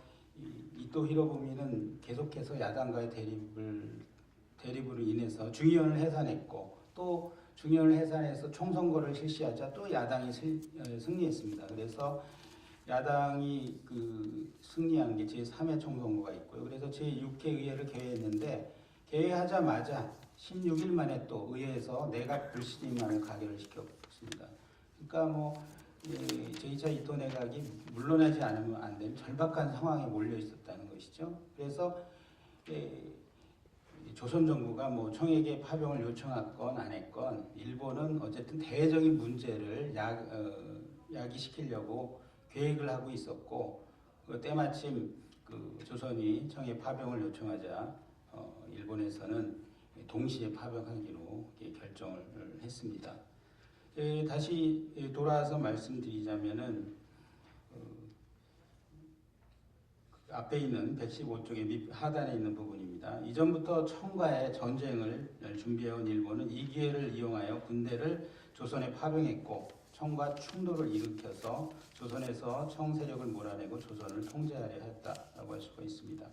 S5: 이토 히로부미는 계속해서 야당과의 대립으로 인해서 중의원을 해산했고 또 중의원을 해산해서 총선거를 실시하자 또 야당이 승리했습니다. 그래서 야당이 승리한 게 제3회 총선거가 있고요. 그래서 제6회 의회를 개회하자마자 16일 만에 또 의회에서 내각 불신임안을 가결을 시켰고 싶습니다. 그러니까 뭐 제2차 이토 내각이 물러나지 않으면 안 되는 절박한 상황에 몰려 있었다는 것이죠. 그래서 조선 정부가 뭐 청에게 파병을 요청했건 안 했건 일본은 어쨌든 대외적인 문제를 야기시키려고 계획을 하고 있었고 때마침 그 조선이 청에 파병을 요청하자 일본에서는 동시에 파병하기로 결정을 했습니다. 다시 돌아와서 말씀드리자면은 앞에 있는 115쪽의 하단에 있는 부분입니다. 이전부터 청과의 전쟁을 준비해온 일본은 이 기회를 이용하여 군대를 조선에 파병했고 청과 충돌을 일으켜서 조선에서 청 세력을 몰아내고 조선을 통제하려 했다라고 할 수가 있습니다.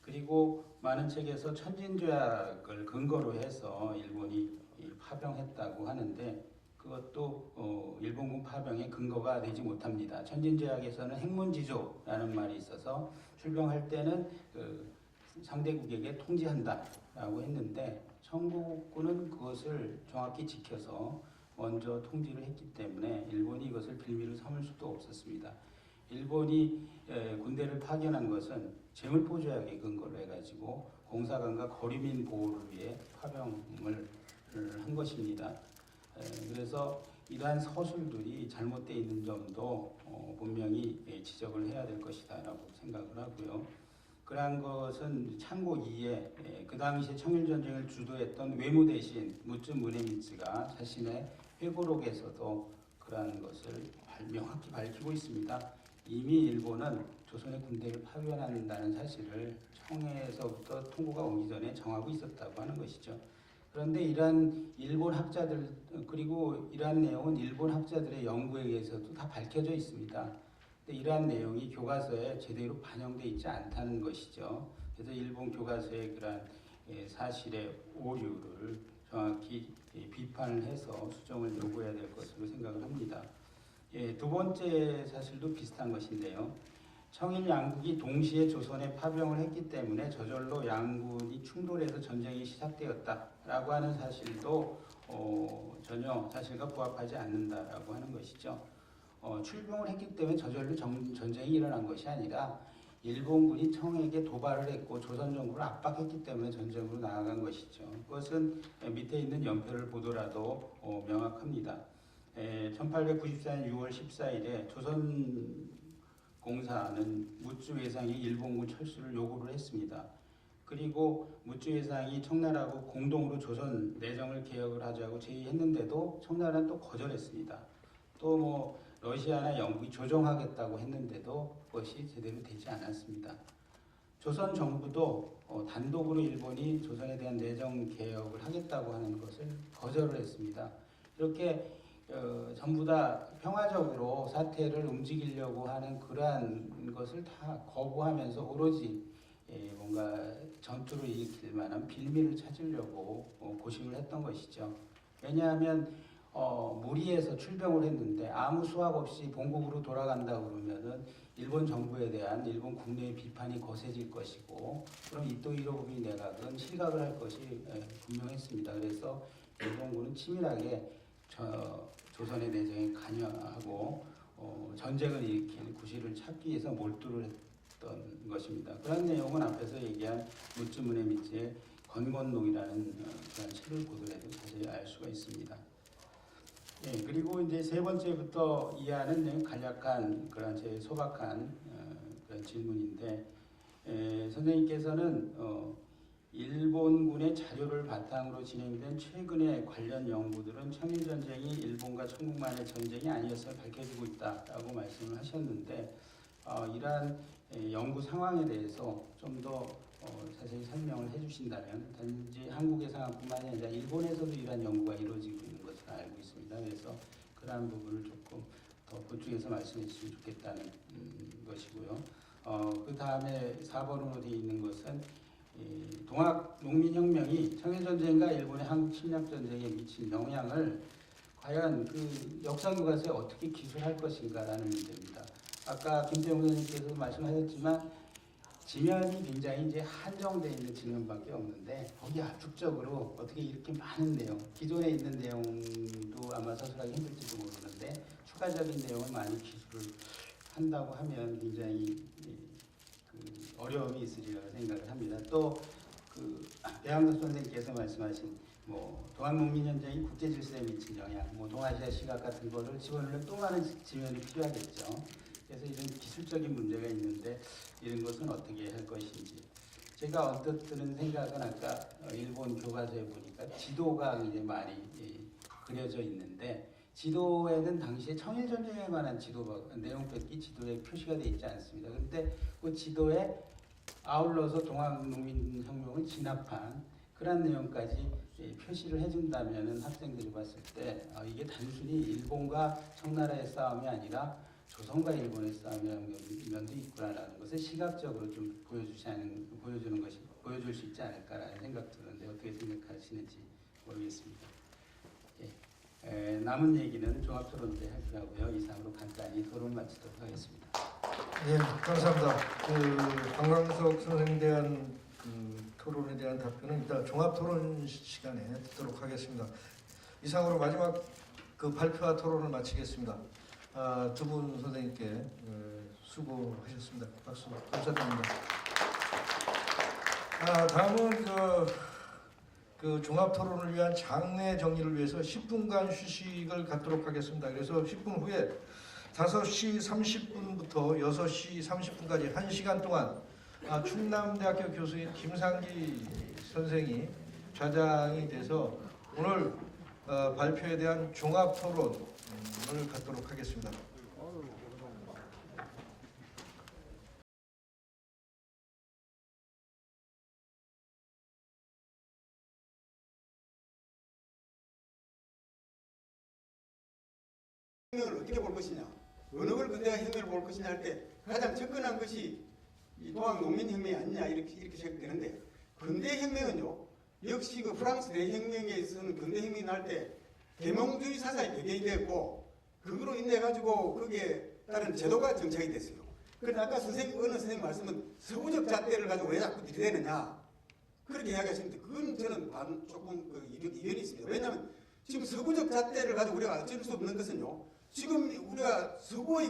S5: 그리고 많은 책에서 천진조약을 근거로 해서 일본이 파병했다고 하는데 그것도 일본군 파병의 근거가 되지 못합니다. 천진조약에서는 핵문지조라는 말이 있어서 출병할 때는 그 상대국에게 통지한다라고 했는데 청국군은 그것을 정확히 지켜서 먼저 통지를 했기 때문에 일본이 이것을 빌미로 삼을 수도 없었습니다. 일본이 군대를 파견한 것은 재물포조약에 근거로 해가지고 공사관과 거리민 보호를 위해 파병을 한 것입니다. 그래서 이러한 서술들이 잘못되어 있는 점도 분명히 지적을 해야 될 것이다라고 생각을 하고요. 그러한 것은 참고 2에 그 당시에 청일전쟁을 주도했던 외무대신 무쯔 무네미츠가 자신의 회고록에서도 그러한 것을 명확히 밝히고 있습니다. 이미 일본은 조선의 군대를 파견한다는 사실을 청해에서부터 통보가 오기 전에 정하고 있었다고 하는 것이죠. 그런데 이러한 일본 학자들 그리고 이러한 내용은 일본 학자들의 연구에 의해서도 다 밝혀져 있습니다. 근데 이러한 내용이 교과서에 제대로 반영되어 있지 않다는 것이죠. 그래서 일본 교과서의 그러한 사실의 오류를 정확히 비판을 해서 수정을 요구해야 될 것으로 생각을 합니다. 두 번째 사실도 비슷한 것인데요. 청일 양국이 동시에 조선에 파병을 했기 때문에 저절로 양군이 충돌해서 전쟁이 시작되었다라고 하는 사실도 전혀 사실과 부합하지 않는다라고 하는 것이죠. 출병을 했기 때문에 저절로 전쟁이 일어난 것이 아니라 일본군이 청에게 도발을 했고 조선 정부를 압박했기 때문에 전쟁으로 나아간 것이죠. 그것은 밑에 있는 연표를 보더라도 명확합니다. 1894년 6월 14일에 조선공사는 무쯔 회상이 일본군 철수를 요구를 했습니다. 그리고 무쯔 회상이 청나라하고 공동으로 조선 내정을 개혁을 하자고 제의했는데도 청나라는 또 거절했습니다. 또 뭐 러시아나 영국이 조정하겠다고 했는데도 그것이 제대로 되지 않았습니다. 조선 정부도 단독으로 일본이 조선에 대한 내정 개혁을 하겠다고 하는 것을 거절을 했습니다. 이렇게 전부 다 평화적으로 사태를 움직이려고 하는 그러한 것을 다 거부하면서 오로지 뭔가 전투를 일으킬 만한 빌미를 찾으려고 고심을 했던 것이죠. 왜냐하면 무리해서 출병을 했는데 아무 수확 없이 본국으로 돌아간다 그러면은 일본 정부에 대한 일본 국내의 비판이 거세질 것이고 그럼 이토 히로부미 내각은 실각을 할 것이 분명했습니다. 그래서 일본군은 치밀하게 조선의 내정에 관여하고 전쟁을 일으킬 구실을 찾기 위해서 몰두를 했던 것입니다. 그런 내용은 앞에서 얘기한 무쯔 무네미츠의 건건록이라는 그런 책을 보더라도 자세히 알 수가 있습니다. 그리고 이제 세 번째부터 이해하는 간략한 그런 제 소박한 그런 질문인데 선생님께서는 일본군의 자료를 바탕으로 진행된 최근의 관련 연구들은 청일전쟁이 일본과 청국만의 전쟁이 아니었음을 밝혀지고 있다라고 말씀을 하셨는데 이러한 연구 상황에 대해서 좀 더 자세히 설명을 해주신다면 단지 한국의 상황뿐만이 아니라 일본에서도 이러한 연구가 이루어지고 있는 것을 알고 있습니다. 그래서 그러한 부분을 조금 더 보충해서 말씀해 주시면 좋겠다는 것이고요. 그 다음에 4번으로 되어 있는 것은 동학 농민혁명이 청일전쟁과 일본의 한국 침략전쟁에 미친 영향을 과연 그 역사교과서에 어떻게 기술할 것인가라는 문제입니다. 아까 김태웅 선생님께서 말씀하셨지만 지면이 굉장히 이제 한정되어 있는 지면밖에 없는데 거기 압축적으로 어떻게 이렇게 많은 내용, 기존에 있는 내용도 아마 서술하기 힘들지도 모르는데 추가적인 내용을 많이 기술을 한다고 하면 굉장히 그 어려움이 있으리라 생각을 합니다. 또 그 배양덕 선생님께서 말씀하신 뭐 동학농민현장이 국제질서에 미친 영향, 뭐 동아시아 시각 같은 거를 집어넣으면 또 많은 지면이 필요하겠죠. 그래서 이런 기술적인 문제가 있는데 이런 것은 어떻게 할 것인지 제가 언뜻 드는 생각은 아까 일본 교과서에 보니까 지도가 이제 많이 그려져 있는데 지도에는 당시에 청일전쟁에 관한 지도가 내용밖에 지도에 표시가 되어 있지 않습니다. 그런데 그 지도에 아울러서 동학농민혁명을 진압한 그런 내용까지 표시를 해준다면 학생들이 봤을 때 이게 단순히 일본과 청나라의 싸움이 아니라 조선과 일본의 싸움이라는 면도 있구나라는 것을 시각적으로 좀 보여줄 수 있지 않을까라는 생각 드는데 어떻게 생각하시는지 모르겠습니다. 예. 남은 얘기는 종합토론 때 하고요. 이상으로 간단히 토론을 마치도록 하겠습니다.
S2: 예, 감사합니다. 그 박광석 선생에 대한 토론에 대한 답변은 이따 종합토론 시간에 듣도록 하겠습니다. 이상으로 마지막 그 발표와 토론을 마치겠습니다. 두 분 선생님께 수고하셨습니다. 박수 감사드립니다. 다음은 그 종합토론을 위한 장내 정리를 위해서 10분간 휴식을 갖도록 하겠습니다. 그래서 10분 후에 5시 30분부터 6시 30분까지 1시간 동안 충남대학교 교수인 김상기 선생이 좌장이 돼서 오늘 발표에 대한 종합토론을 갖도록 하겠습니다.
S6: 혁명을 어떻게 볼 것이냐, 어느 걸 근대화 혁명을 볼 것이냐 할 때 가장 접근한 것이 이 동학농민혁명이 아니냐 이렇게 생각되는데, 근대혁명은요 역시 그 프랑스 대혁명에서는 근대혁명이 날 때 계몽주의 사상이 배경이 되었고 그거로 인해 가지고 거기에 따른 제도가 정착이 됐어요. 그런데 아까 어느 선생님 말씀은 서구적 잣대를 가지고 왜 자꾸 들이대느냐 그렇게 이야기하시는데 그건 저는 조금 이견이 있습니다. 왜냐하면 지금 서구적 잣대를 가지고 우리가 어쩔 수 없는 것은요, 지금 우리가 서구의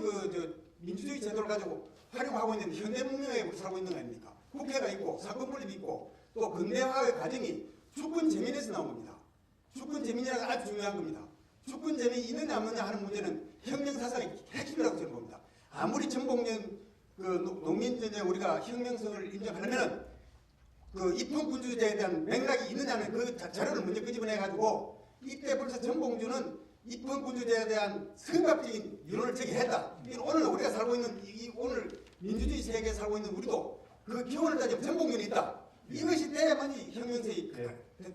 S6: 민주주의 제도를 가지고 활용하고 있는 현대문명에 살고 있는 거 아닙니까? 국회가 있고 사건분립이 있고 또 근대화의 과정이 주권재민에서 나온 겁니다. 주권재민이라는 게 아주 중요한 겁니다. 주권재민이 있느냐 없느냐 하는 문제는 혁명사상의 핵심이라고 저는 봅니다. 아무리 전복년 농민전쟁 우리가 혁명성을 인정하려면 그 입헌군주제에 대한 맥락이 있느냐는 그 자료를 먼저 끄집어내가지고 이때 벌써 전봉주는 입헌군주제에 대한 성각적인 이론을 제기했다. 오늘 우리가 살고 있는 오늘 민주주의 세계에 살고 있는 우리도 그 기원을 따지면 전봉준이 있다. 이것이 돼야만이 혁명성이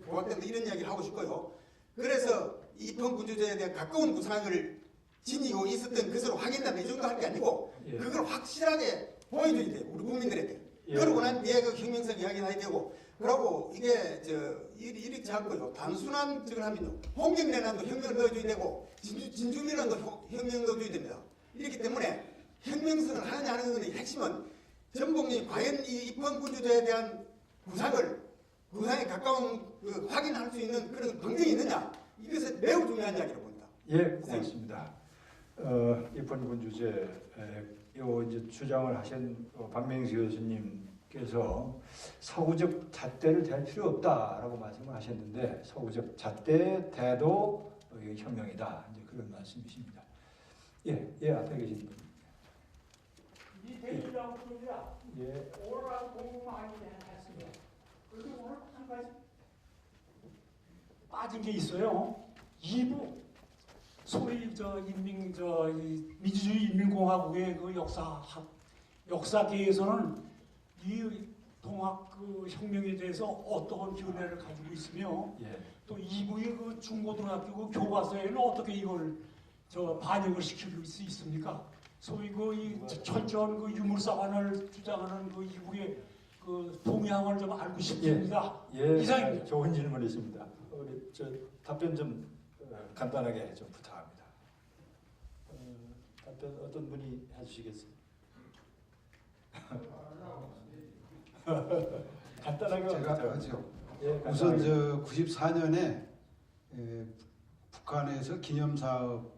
S6: 부각된다. 이런 이야기를 하고 싶고요. 그래서 입헌군주제에 대한 가까운 구상을 지니고 있었던 것으로 확인한다. 이 정도 할 게 아니고 그걸 확실하게 보여줘야 돼요. 우리 국민들에게. 그러고 난 뒤에 그 혁명성 이야기를 해야 되고, 그러고 이게 이렇지 않고요. 단순한 적을 하면요. 홍경래난도 혁명을 넣어줘야 되고 진주민란도 혁명 넣어줘야 됩니다. 이렇기 때문에 혁명성을 하느냐 하는 것의 핵심은 전복령이 과연 이 입헌군주제에 대한 구상에 가까운 확인할 수 있는 그런 방정이 있느냐, 이것은 매우 중요한 이야기로 봅니다.
S7: 예, 고맙습니다. 입헌군주제 이제 주장을 하신 박명수 교수님께서 서구적 잣대를 댈 필요 없다라고 말씀을 하셨는데, 서구적 잣대의 대도 혁명이다, 이제 그런 말씀이십니다. 예, 앞에 계신 분.
S8: 이 대의라고 그럽니다.
S7: 예.
S8: 오ral 공부 많이 했습니다. 그런데 오늘 한 가지 빠진 게 있어요. 2부 소위 민주주의 인민공화국의 그 역사계에서는 이 동학 혁명에 대해서 어떠한 견해를 가지고 있으며,
S7: 예.
S8: 또 2부의 그 중고등학교 그 교과서에는 어떻게 이걸 반영을 시킬 수 있습니까? 소위 이 철저한 그 유물사관을 주장하는 그 이후의 그 동향을 좀 알고 싶습니다.
S7: 예,
S8: 이상입니다.
S7: 좋은 질문이십니다. 우리 답변 좀 간단하게 좀 부탁합니다. 답변 어떤 분이 해주시겠어요? 간단하게
S9: 제가
S7: 먼저.
S9: 하죠.
S7: 예,
S9: 우선
S7: 간단하게.
S9: 94년에 북한에서 기념사업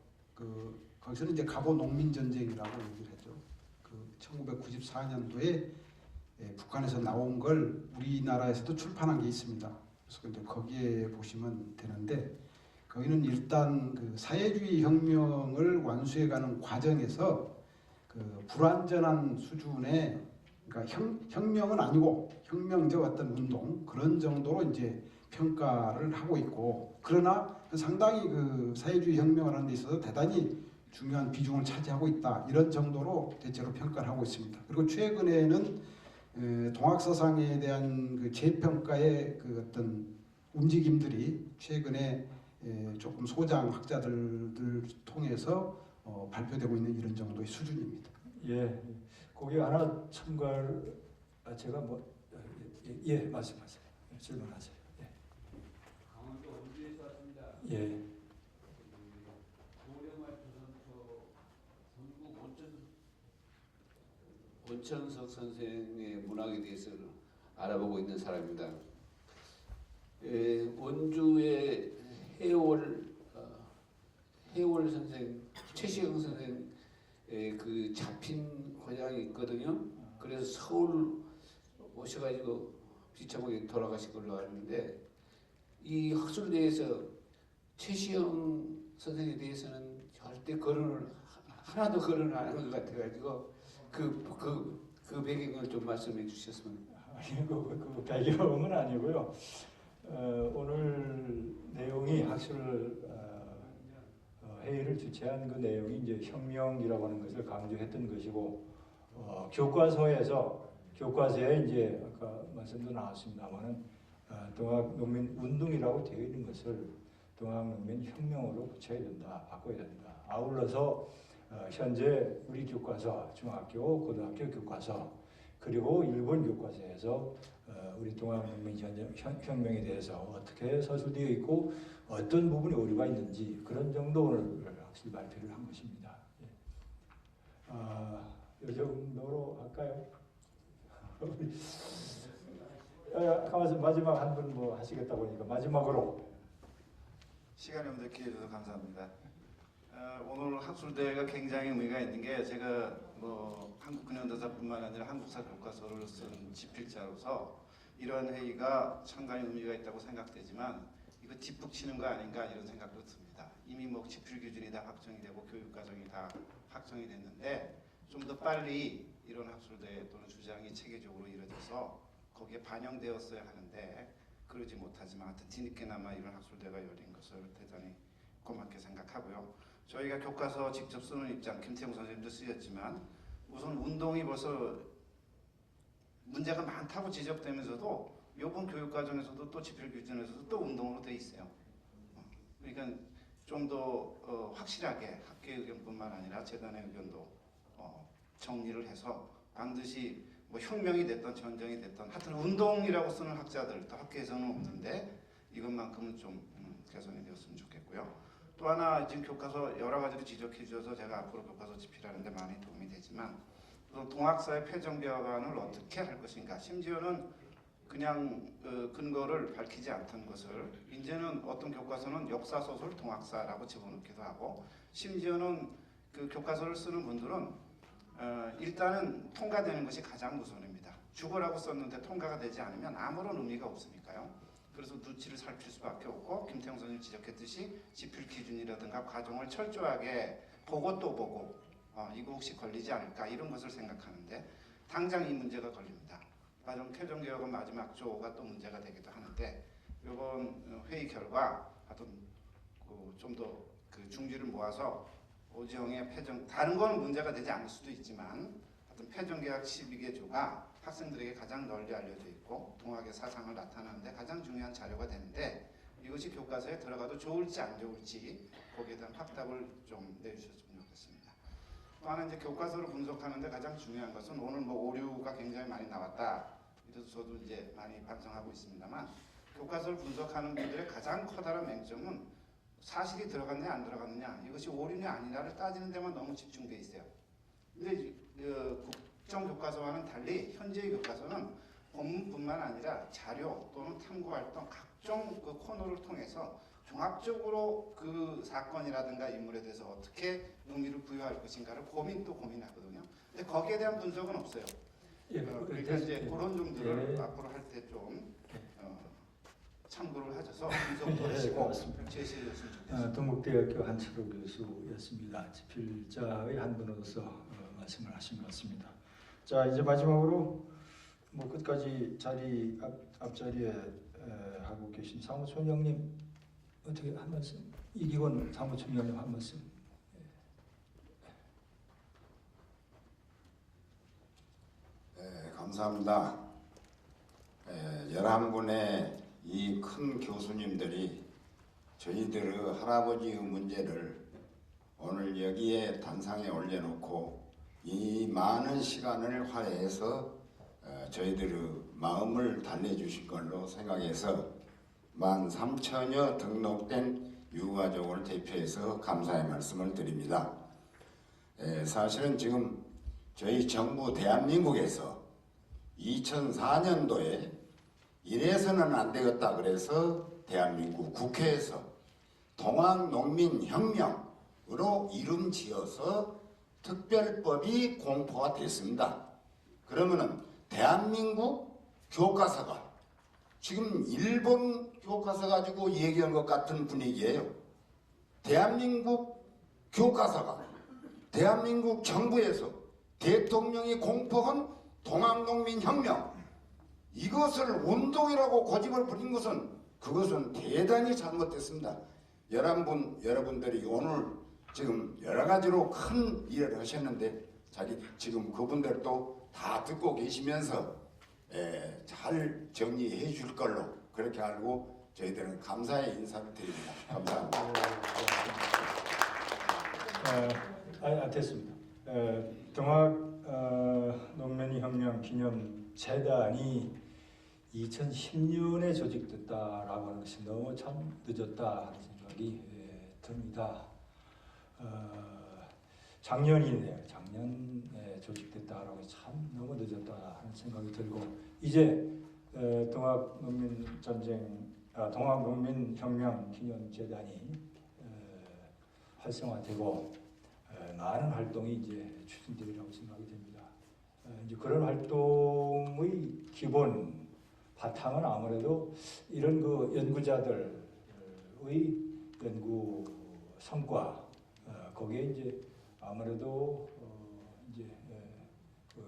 S9: 거기서는 이제 갑오 농민 전쟁이라고 얘기를 했죠. 1994년도에 북한에서 나온 걸 우리나라에서도 출판한 게 있습니다. 그래서 이제 거기에 보시면 되는데 거기는 일단 사회주의 혁명을 완수해가는 과정에서 불완전한 수준의 그러니까 혁명은 아니고 혁명적 어떤 운동 그런 정도로 이제 평가를 하고 있고 그러나 상당히 사회주의 혁명을 하는 데 있어서 대단히 중요한 비중을 차지하고 있다 이런 정도로 대체로 평가를 하고 있습니다. 그리고 최근에는 동학사상에 대한 재평가의 어떤 움직임들이 최근에 조금 소장 학자들을 통해서 발표되고 있는 이런 정도의 수준입니다.
S7: 예, 거기 하나 첨가를 제가 말씀하세요. 질문하세요. 예.
S10: 강원도 원주에서 왔습니다.
S7: 예.
S10: 원천석 선생의 문학에 대해서 알아보고 있는 사람입니다. 원주의 해월 선생, 최시영 선생 그 잡힌 고향이 있거든요. 그래서 서울 오셔가지고 비참하게 돌아가신 걸로 아는데 이 학술대에서 최시영 선생에 대해서는 절대 하나도 거론을 안 하는 것 같아가지고 그 배경을 좀 말씀해 주셨으면.
S7: 그 배경은 아니고요. 오늘 내용이 학술 회의를 주최한 그 내용이 이제 혁명이라고 하는 것을 강조했던 것이고 교과서에 이제 아까 말씀도 나왔습니다만은 동학농민 운동이라고 되어 있는 것을 동학농민 혁명으로 고쳐야 된다, 바꿔야 된다. 아울러서 현재 우리 교과서, 중학교, 고등학교 교과서 그리고 일본 교과서에서 우리 동학농민 혁명에 대해서 어떻게 서술되어 있고 어떤 부분에 오류가 있는지 그런 정도 오늘 학술 발표를 한 것입니다. 이 정도로 할까요? 마지막 한 분 뭐 하시겠다고 하니까 마지막으로.
S11: 시간이 없는데 기회 주셔서 감사합니다. 오늘 학술대회가 굉장히 의미가 있는 게 제가 한국 근현대사뿐만 아니라 한국사 교과서를 쓴 집필자로서 이러한 회의가 상당히 의미가 있다고 생각되지만 이거 뒷북치는 거 아닌가 이런 생각도 듭니다. 이미 집필 기준이 다 확정이 되고 교육 과정이 다 확정이 됐는데 좀 더 빨리 이런 학술대회 또는 주장이 체계적으로 이루어져서 거기에 반영되었어야 하는데 그러지 못하지만 하여튼 뒤늦게나마 이런 학술대회가 열린 것을 대단히 고맙게 생각하고요. 저희가 교과서 직접 쓰는 입장, 김태용 선생님도 쓰셨지만 우선 운동이 벌써 문제가 많다고 지적되면서도 이번 교육과정에서도 또 집필기준에서도 또 운동으로 돼 있어요. 그러니까 좀 더 확실하게 학계의 의견뿐만 아니라 재단의 의견도 정리를 해서 반드시 혁명이 됐던 전쟁이 됐던 하여튼 운동이라고 쓰는 학자들 또 학계에서는 없는데 이것만큼은 좀 개선이 되었으면 좋겠고요. 또 하나 지금 교과서 여러 가지로 지적해 주셔서 제가 앞으로 교과서 집필하는데 많이 도움이 되지만 우선 동학사의 패전개혁안을 어떻게 할 것인가 심지어는 그냥 근거를 밝히지 않던 것을 이제는 어떤 교과서는 역사소설 동학사라고 집어넣기도 하고 심지어는 그 교과서를 쓰는 분들은 일단은 통과되는 것이 가장 우선입니다. 주거라고 썼는데 통과가 되지 않으면 아무런 의미가 없으니까요. 그래서 눈치를 살필 수밖에 없고 김태형 선생님 지적했듯이 집필 기준이라든가 과정을 철저하게 보고 또 보고 이거 혹시 걸리지 않을까 이런 것을 생각하는데 당장 이 문제가 걸립니다. 과정 표정개혁은 마지막 조가 또 문제가 되기도 하는데 이번 회의 결과 하여튼 좀 더 그 중지를 모아서 오지영의 다른 건 문제가 되지 않을 수도 있지만 하여튼 패전개혁 12개 조가 학생들에게 가장 널리 알려져 있고 동학의 사상을 나타내는데 가장 중요한 자료가 되는데 이것이 교과서에 들어가도 좋을지 안 좋을지 거기에 대한 확답을 좀 내주셨으면 좋겠습니다. 또 하나 이제 교과서를 분석하는데 가장 중요한 것은 오늘 오류가 굉장히 많이 나왔다. 이래서 저도 이제 많이 반성하고 있습니다만 교과서를 분석하는 분들의 가장 커다란 맹점은 사실이 들어갔느냐 안 들어갔느냐 이것이 오류냐 아니냐를 따지는 데만 너무 집중돼 있어요. 근데 국정교과서와는 달리 현재의 교과서는 본문뿐만 아니라 자료 또는 탐구 활동 각종 그 코너를 통해서 종합적으로 그 사건이라든가 인물에 대해서 어떻게 의미를 부여할 것인가를 고민하거든요. 근데 거기에 대한 분석은 없어요.
S7: 예,
S11: 그러니까 이제 그런 점들을
S7: 예.
S11: 앞으로 할 때 좀 참고를 하셔서 분석도 하시고 제시해 줬으면 좋겠습니다.
S7: 동국대학교 한철호 교수였습니다. 집필자의 한 분으로서 말씀을 하신 것 같습니다. 자, 이제 마지막으로 뭐 끝까지 자리 앞자리에 하고 계신 사무총장님 어떻게 한 말씀? 이기권 사무총장님 한 말씀.
S12: 네, 감사합니다. 11분의 이 큰 교수님들이 저희들의 할아버지의 문제를 오늘 여기에 단상에 올려놓고 이 많은 시간을 화해해서 저희들의 마음을 달래주신 걸로 생각해서 13,000여 등록된 유가족을 대표해서 감사의 말씀을 드립니다. 사실은 지금 저희 정부 대한민국에서 2004년도에 이래서는 안 되겠다 그래서 대한민국 국회에서 동학농민혁명으로 이름 지어서 특별법이 공포가 됐습니다. 그러면은 대한민국 교과서가 지금 일본 교과서 가지고 얘기한 것 같은 분위기예요. 대한민국 교과서가 대한민국 정부에서 대통령이 공포한 동학농민혁명 이것을 운동이라고 고집을 부린 것은 그것은 대단히 잘못됐습니다. 여러분들이 오늘 지금 여러 가지로 큰 일을 하셨는데 지금 그분들도 다 듣고 계시면서 잘 정리해 줄 걸로 그렇게 알고 저희들은 감사의 인사를 드립니다. 감사합니다.
S7: 됐습니다. 동학농민혁명 기념재단이 2010년에 조직됐다라고 하는 것이 너무 참 늦었다 하는 생각이 듭니다. 작년이네요. 작년에 조직됐다라고 참 너무 늦었다 하는 생각이 들고 이제 동학농민혁명 기념재단이 활성화되고 많은 활동이 이제 추진되리라고 생각이 됩니다. 이제 그런 활동의 기본 바탕은 아무래도 이런 그 연구자들의 연구 성과 거기에 이제 아무래도 이제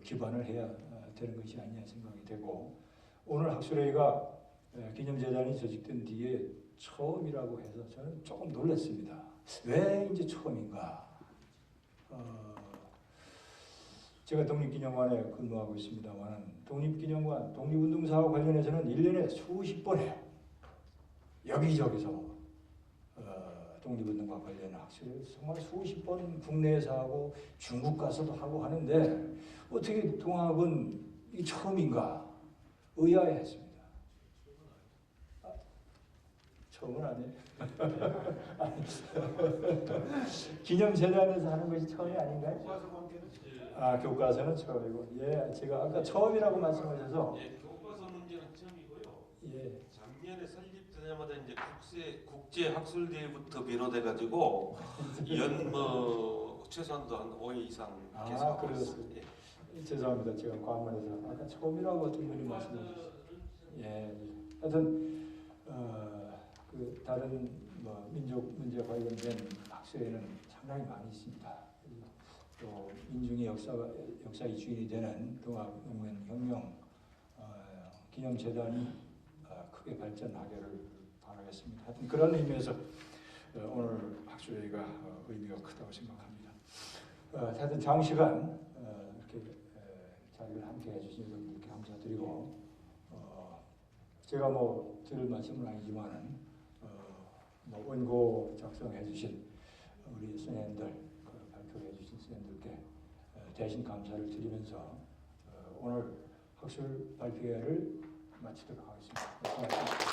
S7: 기반을 해야 되는 것이 아니냐 생각이 되고 오늘 학술회의가 기념재단이 조직된 뒤에 처음이라고 해서 저는 조금 놀랐습니다. 왜 이제 처음인가? 제가 독립기념관에 근무하고 있습니다만 독립기념관, 독립운동사와 관련해서는 1년에 수십 번 해요. 여기저기서 독립운동과 관련 학술을 정말 수십 번 국내에서 하고 중국 가서도 하고 하는데 어떻게 동학은 이 처음인가 의아해했습니다. 처음은 아니에요. 기념재단에서 하는 것이 처음이 아닌가요? 교과서는 처음이고, 제가 아까 처음이라고 말씀하셔서,
S13: 교과서 문제는 처음이고요.
S7: 예,
S13: 작년에 설립되자마자 이제 국제 학술대회부터 비롯돼 가지고 최소한도 한 5회 이상 계속 하고 있습니다.
S7: 죄송합니다. 제가 과문해서 아까 처음이라고 어떤 분이 말씀하셨어요. 하여튼 그 다른 민족 문제 관련된 학술에는 상당히 많이 있습니다. 또 민중의 역사의 주인이 되는 동학농민혁명 기념재단이 크게 발전하기를 바라겠습니다. 하여튼 그런 의미에서 오늘 학술회의가 의미가 크다고 생각합니다. 하여튼 장시간 이렇게 자리를 함께 해주신 여러분께 감사드리고 제가 드릴 말씀은 아니지만은 원고 작성해주신 우리 선생님들 발표해주신 선생님들께 대신 감사를 드리면서 오늘 학술 발표회를 마치도록 하겠습니다. 고맙습니다.